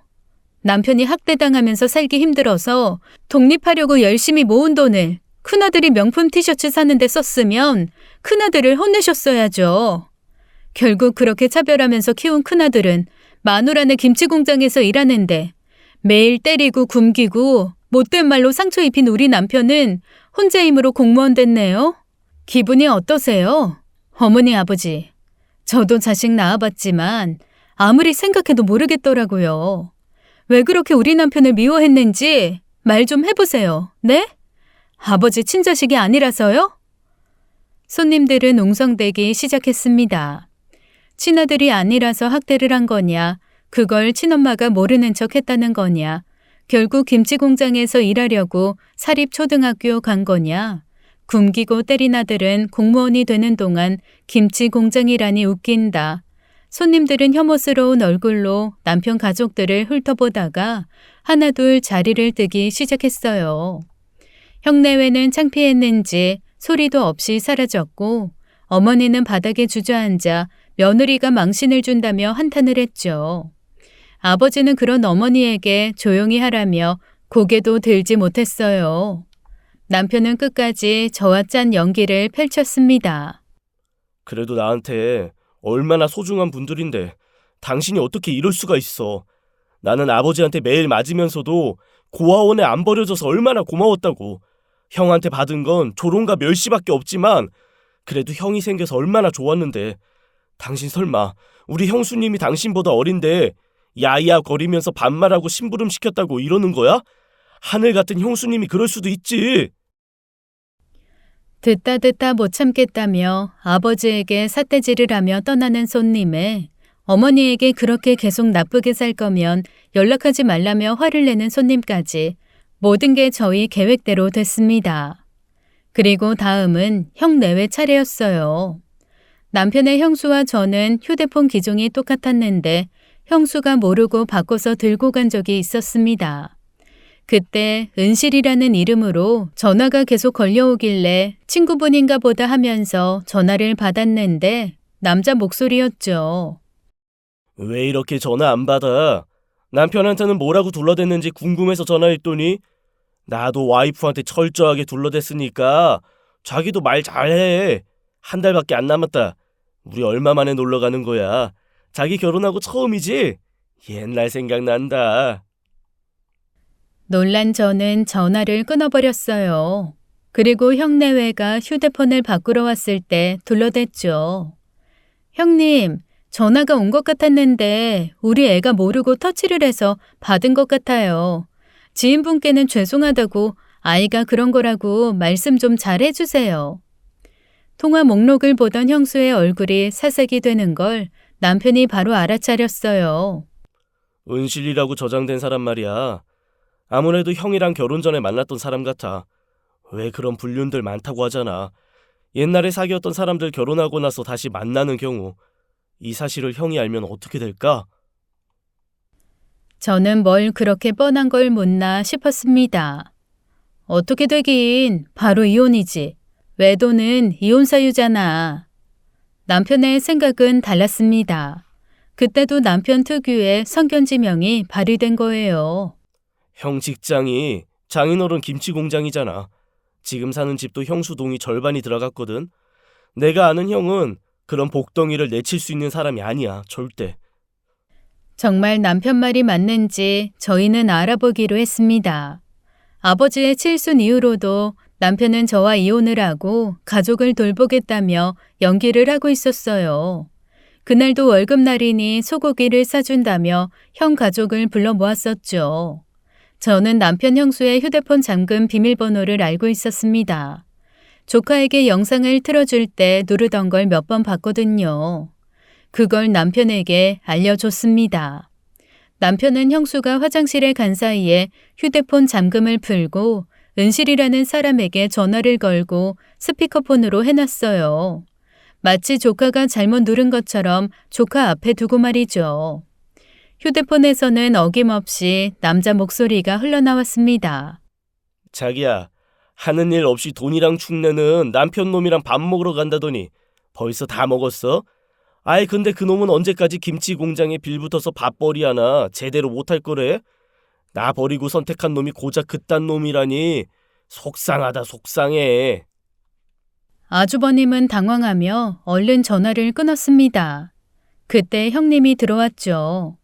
남편이 학대당하면서 살기 힘들어서 독립하려고 열심히 모은 돈을 큰아들이 명품 티셔츠 사는데 썼으면 큰아들을 혼내셨어야죠. 결국 그렇게 차별하면서 키운 큰아들은 마누라네 김치 공장에서 일하는데 매일 때리고 굶기고 못된 말로 상처 입힌 우리 남편은 혼자 힘으로 공무원 됐네요. 기분이 어떠세요? 어머니 아버지, 저도 자식 낳아봤지만 아무리 생각해도 모르겠더라고요. 왜 그렇게 우리 남편을 미워했는지 말 좀 해보세요. 네? 아버지 친자식이 아니라서요? 손님들은 웅성대기 시작했습니다. 친아들이 아니라서 학대를 한 거냐, 그걸 친엄마가 모르는 척 했다는 거냐, 결국 김치 공장에서 일하려고 사립초등학교 간 거냐, 굶기고 때린 아들은 공무원이 되는 동안 김치 공장이라니 웃긴다. 손님들은 혐오스러운 얼굴로 남편 가족들을 훑어보다가 하나둘 자리를 뜨기 시작했어요. 형내외는 창피했는지 소리도 없이 사라졌고 어머니는 바닥에 주저앉아 며느리가 망신을 준다며 한탄을 했죠. 아버지는 그런 어머니에게 조용히 하라며 고개도 들지 못했어요. 남편은 끝까지 저와 짠 연기를 펼쳤습니다. 그래도 나한테 얼마나 소중한 분들인데 당신이 어떻게 이럴 수가 있어. 나는 아버지한테 매일 맞으면서도 고아원에 안 버려져서 얼마나 고마웠다고. 형한테 받은 건 조롱과 멸시밖에 없지만 그래도 형이 생겨서 얼마나 좋았는데 당신 설마 우리 형수님이 당신보다 어린데 야야 거리면서 반말하고 심부름 시켰다고 이러는 거야? 하늘 같은 형수님이 그럴 수도 있지. 듣다 못 참겠다며 아버지에게 삿대질을 하며 떠나는 손님에 어머니에게 그렇게 계속 나쁘게 살 거면 연락하지 말라며 화를 내는 손님까지 모든 게 저희 계획대로 됐습니다. 그리고 다음은 형 내외 차례였어요. 남편의 형수와 저는 휴대폰 기종이 똑같았는데 형수가 모르고 바꿔서 들고 간 적이 있었습니다. 그때 은실이라는 이름으로 전화가 계속 걸려오길래 친구분인가 보다 하면서 전화를 받았는데 남자 목소리였죠. 왜 이렇게 전화 안 받아? 남편한테는 뭐라고 둘러댔는지 궁금해서 전화했더니 나도 와이프한테 철저하게 둘러댔으니까 자기도 말 잘해. 한 달밖에 안 남았다. 우리 얼마 만에 놀러 가는 거야. 자기 결혼하고 처음이지? 옛날 생각난다. 놀란 저는 전화를 끊어버렸어요. 그리고 형내외가 휴대폰을 바꾸러 왔을 때 둘러댔죠. 형님, 전화가 온 것 같았는데 우리 애가 모르고 터치를 해서 받은 것 같아요. 지인분께는 죄송하다고 아이가 그런 거라고 말씀 좀 잘 해주세요. 통화 목록을 보던 형수의 얼굴이 사색이 되는 걸 남편이 바로 알아차렸어요. 은실이라고 저장된 사람 말이야. 아무래도 형이랑 결혼 전에 만났던 사람 같아. 왜 그런 불륜들 많다고 하잖아. 옛날에 사귀었던 사람들 결혼하고 나서 다시 만나는 경우. 이 사실을 형이 알면 어떻게 될까? 저는 뭘 그렇게 뻔한 걸 묻나 싶었습니다. 어떻게 되긴 바로 이혼이지. 외도는 이혼 사유잖아. 남편의 생각은 달랐습니다. 그때도 남편 특유의 성견지명이 발휘된 거예요. 형 직장이 장인어른 김치 공장이잖아. 지금 사는 집도 형수 동이 절반이 들어갔거든. 내가 아는 형은 그런 복덩이를 내칠 수 있는 사람이 아니야. 절대. 정말 남편 말이 맞는지 저희는 알아보기로 했습니다. 아버지의 칠순 이후로도 남편은 저와 이혼을 하고 가족을 돌보겠다며 연기를 하고 있었어요. 그날도 월급날이니 소고기를 사준다며 형 가족을 불러 모았었죠. 저는 남편 형수의 휴대폰 잠금 비밀번호를 알고 있었습니다. 조카에게 영상을 틀어줄 때 누르던 걸 몇 번 봤거든요. 그걸 남편에게 알려줬습니다. 남편은 형수가 화장실에 간 사이에 휴대폰 잠금을 풀고 은실이라는 사람에게 전화를 걸고 스피커폰으로 해놨어요. 마치 조카가 잘못 누른 것처럼 조카 앞에 두고 말이죠. 휴대폰에서는 어김없이 남자 목소리가 흘러나왔습니다. 자기야, 하는 일 없이 돈이랑 축내는 남편 놈이랑 밥 먹으러 간다더니 벌써 다 먹었어? 아이 근데 그 놈은 언제까지 김치 공장에 빌붙어서 밥벌이 하나 제대로 못할 거래? 나 버리고 선택한 놈이 고작 그딴 놈이라니 속상하다 속상해. 아주버님은 당황하며 얼른 전화를 끊었습니다. 그때 형님이 들어왔죠.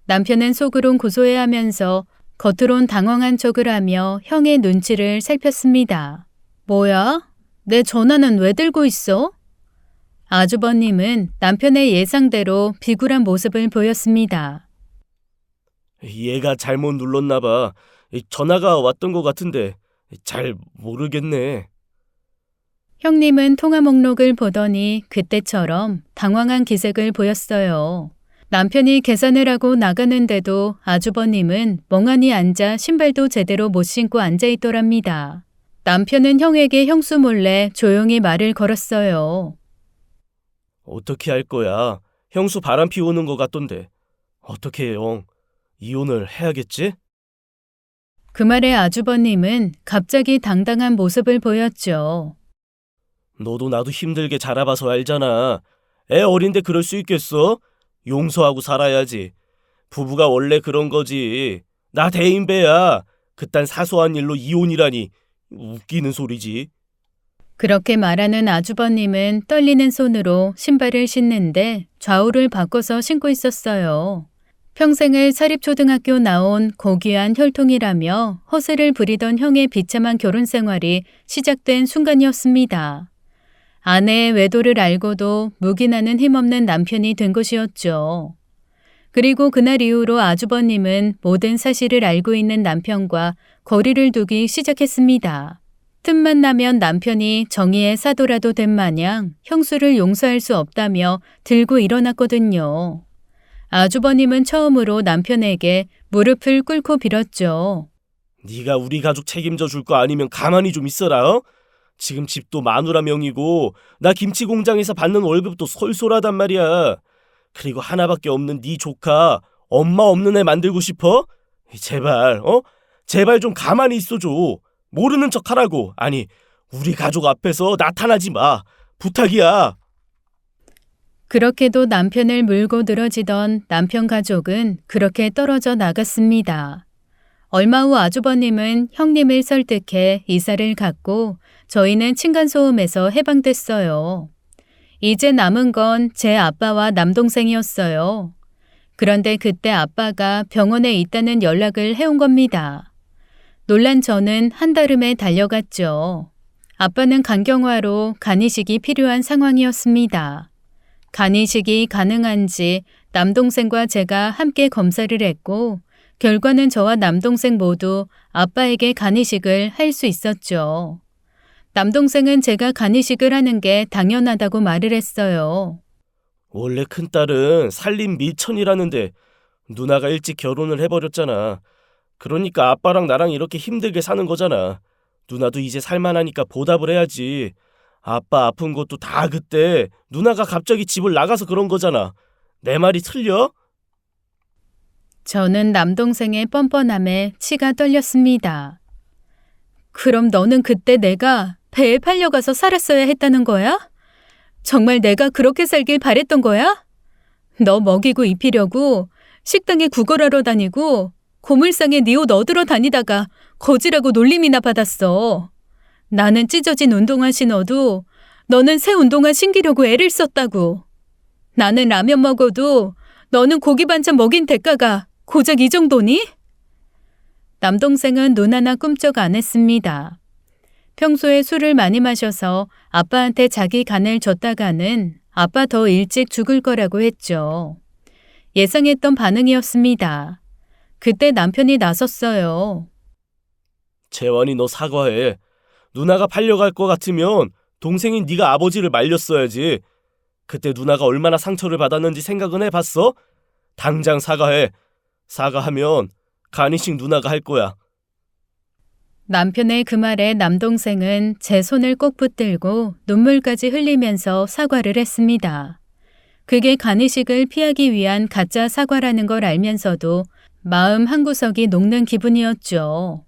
남편은 속으론 고소해하면서 겉으론 당황한 척을 하며 형의 눈치를 살폈습니다. 뭐야? 내 전화는 왜 들고 있어? 아주버님은 남편의 예상대로 비굴한 모습을 보였습니다. 얘가 잘못 눌렀나 봐. 전화가 왔던 것 같은데 잘 모르겠네. 형님은 통화 목록을 보더니 그때처럼 당황한 기색을 보였어요. 남편이 계산을 하고 나가는데도 아주버님은 멍하니 앉아 신발도 제대로 못 신고 앉아 있더랍니다. 남편은 형에게 형수 몰래 조용히 말을 걸었어요. 어떻게 할 거야? 형수 바람 피우는 것 같던데. 어떻게 해, 형? 이혼을 해야겠지? 그 말에 아주버님은 갑자기 당당한 모습을 보였죠. 너도 나도 힘들게 자라봐서 알잖아. 애 어린데 그럴 수 있겠어? 용서하고 살아야지. 부부가 원래 그런 거지. 나 대인배야. 그딴 사소한 일로 이혼이라니. 웃기는 소리지. 그렇게 말하는 아주버님은 떨리는 손으로 신발을 신는데 좌우를 바꿔서 신고 있었어요. 평생을 사립초등학교 나온 고귀한 혈통이라며 허세를 부리던 형의 비참한 결혼 생활이 시작된 순간이었습니다. 아내의 외도를 알고도 묵인하는 힘없는 남편이 된 것이었죠. 그리고 그날 이후로 아주버님은 모든 사실을 알고 있는 남편과 거리를 두기 시작했습니다. 틈만 나면 남편이 정의의 사도라도 된 마냥 형수를 용서할 수 없다며 들고 일어났거든요. 아주버님은 처음으로 남편에게 무릎을 꿇고 빌었죠. 네가 우리 가족 책임져 줄 거 아니면 가만히 좀 있어라. 어? 지금 집도 마누라 명의고 나 김치 공장에서 받는 월급도 솔솔하단 말이야. 그리고 하나밖에 없는 네 조카 엄마 없는 애 만들고 싶어? 제발 제발 좀 가만히 있어줘. 모르는 척 하라고. 아니 우리 가족 앞에서 나타나지 마. 부탁이야. 그렇게도 남편을 물고 늘어지던 남편 가족은 그렇게 떨어져 나갔습니다. 얼마 후 아주버님은 형님을 설득해 이사를 갔고 저희는 층간소음에서 해방됐어요. 이제 남은 건 제 아빠와 남동생이었어요. 그런데 그때 아빠가 병원에 있다는 연락을 해온 겁니다. 놀란 저는 한달음에 달려갔죠. 아빠는 간경화로 간이식이 필요한 상황이었습니다. 간이식이 가능한지 남동생과 제가 함께 검사를 했고 결과는 저와 남동생 모두 아빠에게 간이식을 할 수 있었죠. 남동생은 제가 간이식을 하는 게 당연하다고 말을 했어요. 원래 큰딸은 살림 밀천이라는데 누나가 일찍 결혼을 해버렸잖아. 그러니까 아빠랑 나랑 이렇게 힘들게 사는 거잖아. 누나도 이제 살만하니까 보답을 해야지. 아빠 아픈 것도 다 그때 누나가 갑자기 집을 나가서 그런 거잖아. 내 말이 틀려? 저는 남동생의 뻔뻔함에 치가 떨렸습니다. 그럼 너는 그때 내가 배에 팔려가서 살았어야 했다는 거야? 정말 내가 그렇게 살길 바랬던 거야? 너 먹이고 입히려고 식당에 구걸하러 다니고 고물상에 네 옷 얻으러 다니다가 거지라고 놀림이나 받았어. 나는 찢어진 운동화 신어도 너는 새 운동화 신기려고 애를 썼다고. 나는 라면 먹어도 너는 고기 반찬 먹인 대가가 고작 이 정도니? 남동생은 눈 하나 꿈쩍 안 했습니다. 평소에 술을 많이 마셔서 아빠한테 자기 간을 줬다가는 아빠 더 일찍 죽을 거라고 했죠. 예상했던 반응이었습니다. 그때 남편이 나섰어요. 재환이 너 사과해. 누나가 팔려갈 것 같으면 동생인 네가 아버지를 말렸어야지. 그때 누나가 얼마나 상처를 받았는지 생각은 해봤어? 당장 사과해. 사과하면 간이식 누나가 할 거야. 남편의 그 말에 남동생은 제 손을 꼭 붙들고 눈물까지 흘리면서 사과를 했습니다. 그게 간이식을 피하기 위한 가짜 사과라는 걸 알면서도 마음 한구석이 녹는 기분이었죠.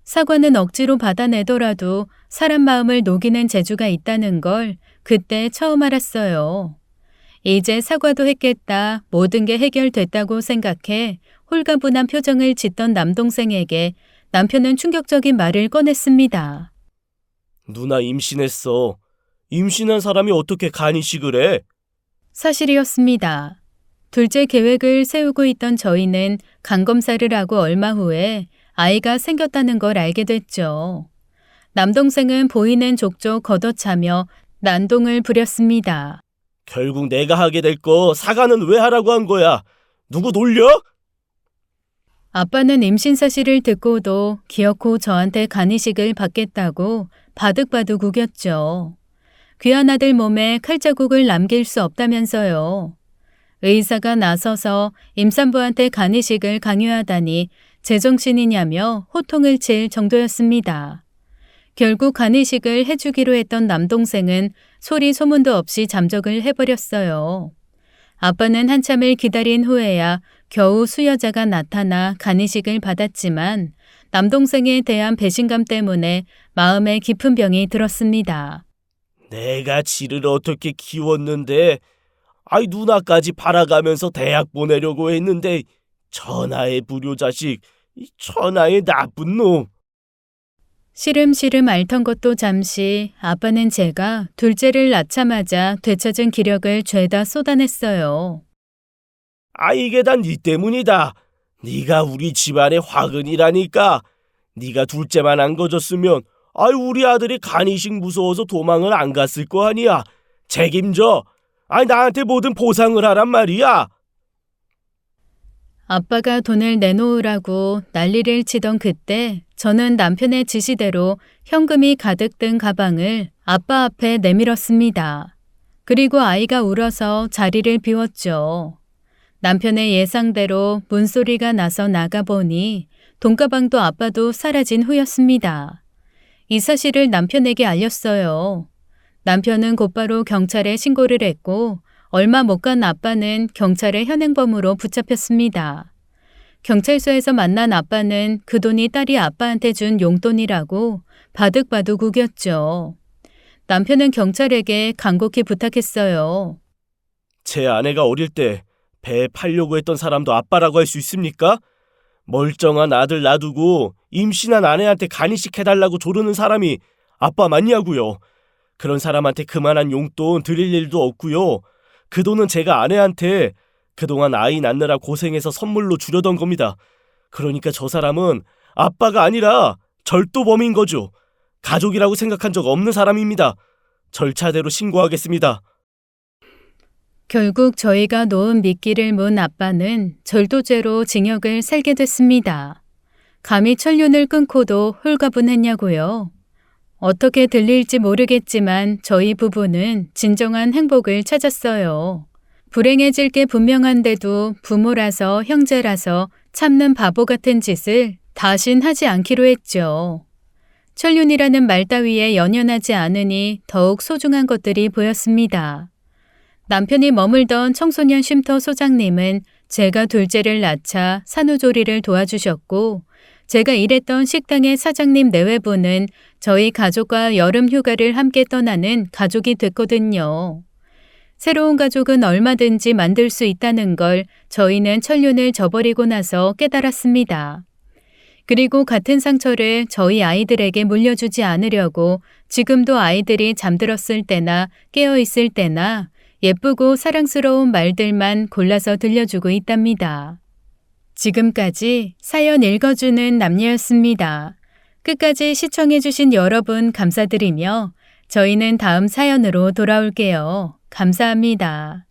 사과는 억지로 받아내더라도 사람 마음을 녹이는 재주가 있다는 걸 그때 처음 알았어요. 이제 사과도 했겠다, 모든 게 해결됐다고 생각해 홀가분한 표정을 짓던 남동생에게 남편은 충격적인 말을 꺼냈습니다. 누나 임신했어. 임신한 사람이 어떻게 간이식을 해? 사실이었습니다. 둘째 계획을 세우고 있던 저희는 간 검사를 하고 얼마 후에 아이가 생겼다는 걸 알게 됐죠. 남동생은 보이는 족족 걷어차며 난동을 부렸습니다. 결국 내가 하게 될 거 사과는 왜 하라고 한 거야? 누구 놀려? 아빠는 임신 사실을 듣고도 기어코 저한테 간이식을 받겠다고 바득바득 우겼죠. 귀한 아들 몸에 칼자국을 남길 수 없다면서요. 의사가 나서서 임산부한테 간이식을 강요하다니 제정신이냐며 호통을 칠 정도였습니다. 결국 간이식을 해주기로 했던 남동생은 소리 소문도 없이 잠적을 해버렸어요. 아빠는 한참을 기다린 후에야 겨우 수여자가 나타나 간이식을 받았지만 남동생에 대한 배신감 때문에 마음에 깊은 병이 들었습니다. 내가 지를 어떻게 키웠는데 누나까지 팔아가면서 대학 보내려고 했는데 천하의 불효자식, 이 천하의 나쁜 놈. 시름시름 앓던 것도 잠시 아빠는 제가 둘째를 낳자마자 되찾은 기력을 죄다 쏟아냈어요. 이게 다 네 때문이다. 네가 우리 집안의 화근이라니까. 네가 둘째만 안 거졌으면 우리 아들이 간이식 무서워서 도망을 안 갔을 거 아니야. 책임져. 나한테 뭐든 보상을 하란 말이야. 아빠가 돈을 내놓으라고 난리를 치던 그때 저는 남편의 지시대로 현금이 가득 든 가방을 아빠 앞에 내밀었습니다. 그리고 아이가 울어서 자리를 비웠죠. 남편의 예상대로 문소리가 나서 나가보니 돈가방도 아빠도 사라진 후였습니다. 이 사실을 남편에게 알렸어요. 남편은 곧바로 경찰에 신고를 했고 얼마 못 간 아빠는 경찰의 현행범으로 붙잡혔습니다. 경찰서에서 만난 아빠는 그 돈이 딸이 아빠한테 준 용돈이라고 바득바득 우겼죠. 남편은 경찰에게 간곡히 부탁했어요. 제 아내가 어릴 때 배 팔려고 했던 사람도 아빠라고 할 수 있습니까? 멀쩡한 아들 놔두고 임신한 아내한테 간이식 해달라고 조르는 사람이 아빠 맞냐고요. 그런 사람한테 그만한 용돈 드릴 일도 없고요. 그 돈은 제가 아내한테 그동안 아이 낳느라 고생해서 선물로 주려던 겁니다. 그러니까 저 사람은 아빠가 아니라 절도범인 거죠. 가족이라고 생각한 적 없는 사람입니다. 절차대로 신고하겠습니다. 결국 저희가 놓은 미끼를 문 아빠는 절도죄로 징역을 살게 됐습니다. 감히 천륜을 끊고도 홀가분했냐고요. 어떻게 들릴지 모르겠지만 저희 부부는 진정한 행복을 찾았어요. 불행해질 게 분명한데도 부모라서 형제라서 참는 바보 같은 짓을 다신 하지 않기로 했죠. 천륜이라는 말 따위에 연연하지 않으니 더욱 소중한 것들이 보였습니다. 남편이 머물던 청소년 쉼터 소장님은 제가 둘째를 낳자 산후조리를 도와주셨고 제가 일했던 식당의 사장님 내외부는 저희 가족과 여름 휴가를 함께 떠나는 가족이 됐거든요. 새로운 가족은 얼마든지 만들 수 있다는 걸 저희는 천륜을 저버리고 나서 깨달았습니다. 그리고 같은 상처를 저희 아이들에게 물려주지 않으려고 지금도 아이들이 잠들었을 때나 깨어있을 때나 예쁘고 사랑스러운 말들만 골라서 들려주고 있답니다. 지금까지 사연 읽어주는 남녀였습니다. 끝까지 시청해주신 여러분 감사드리며 저희는 다음 사연으로 돌아올게요. 감사합니다.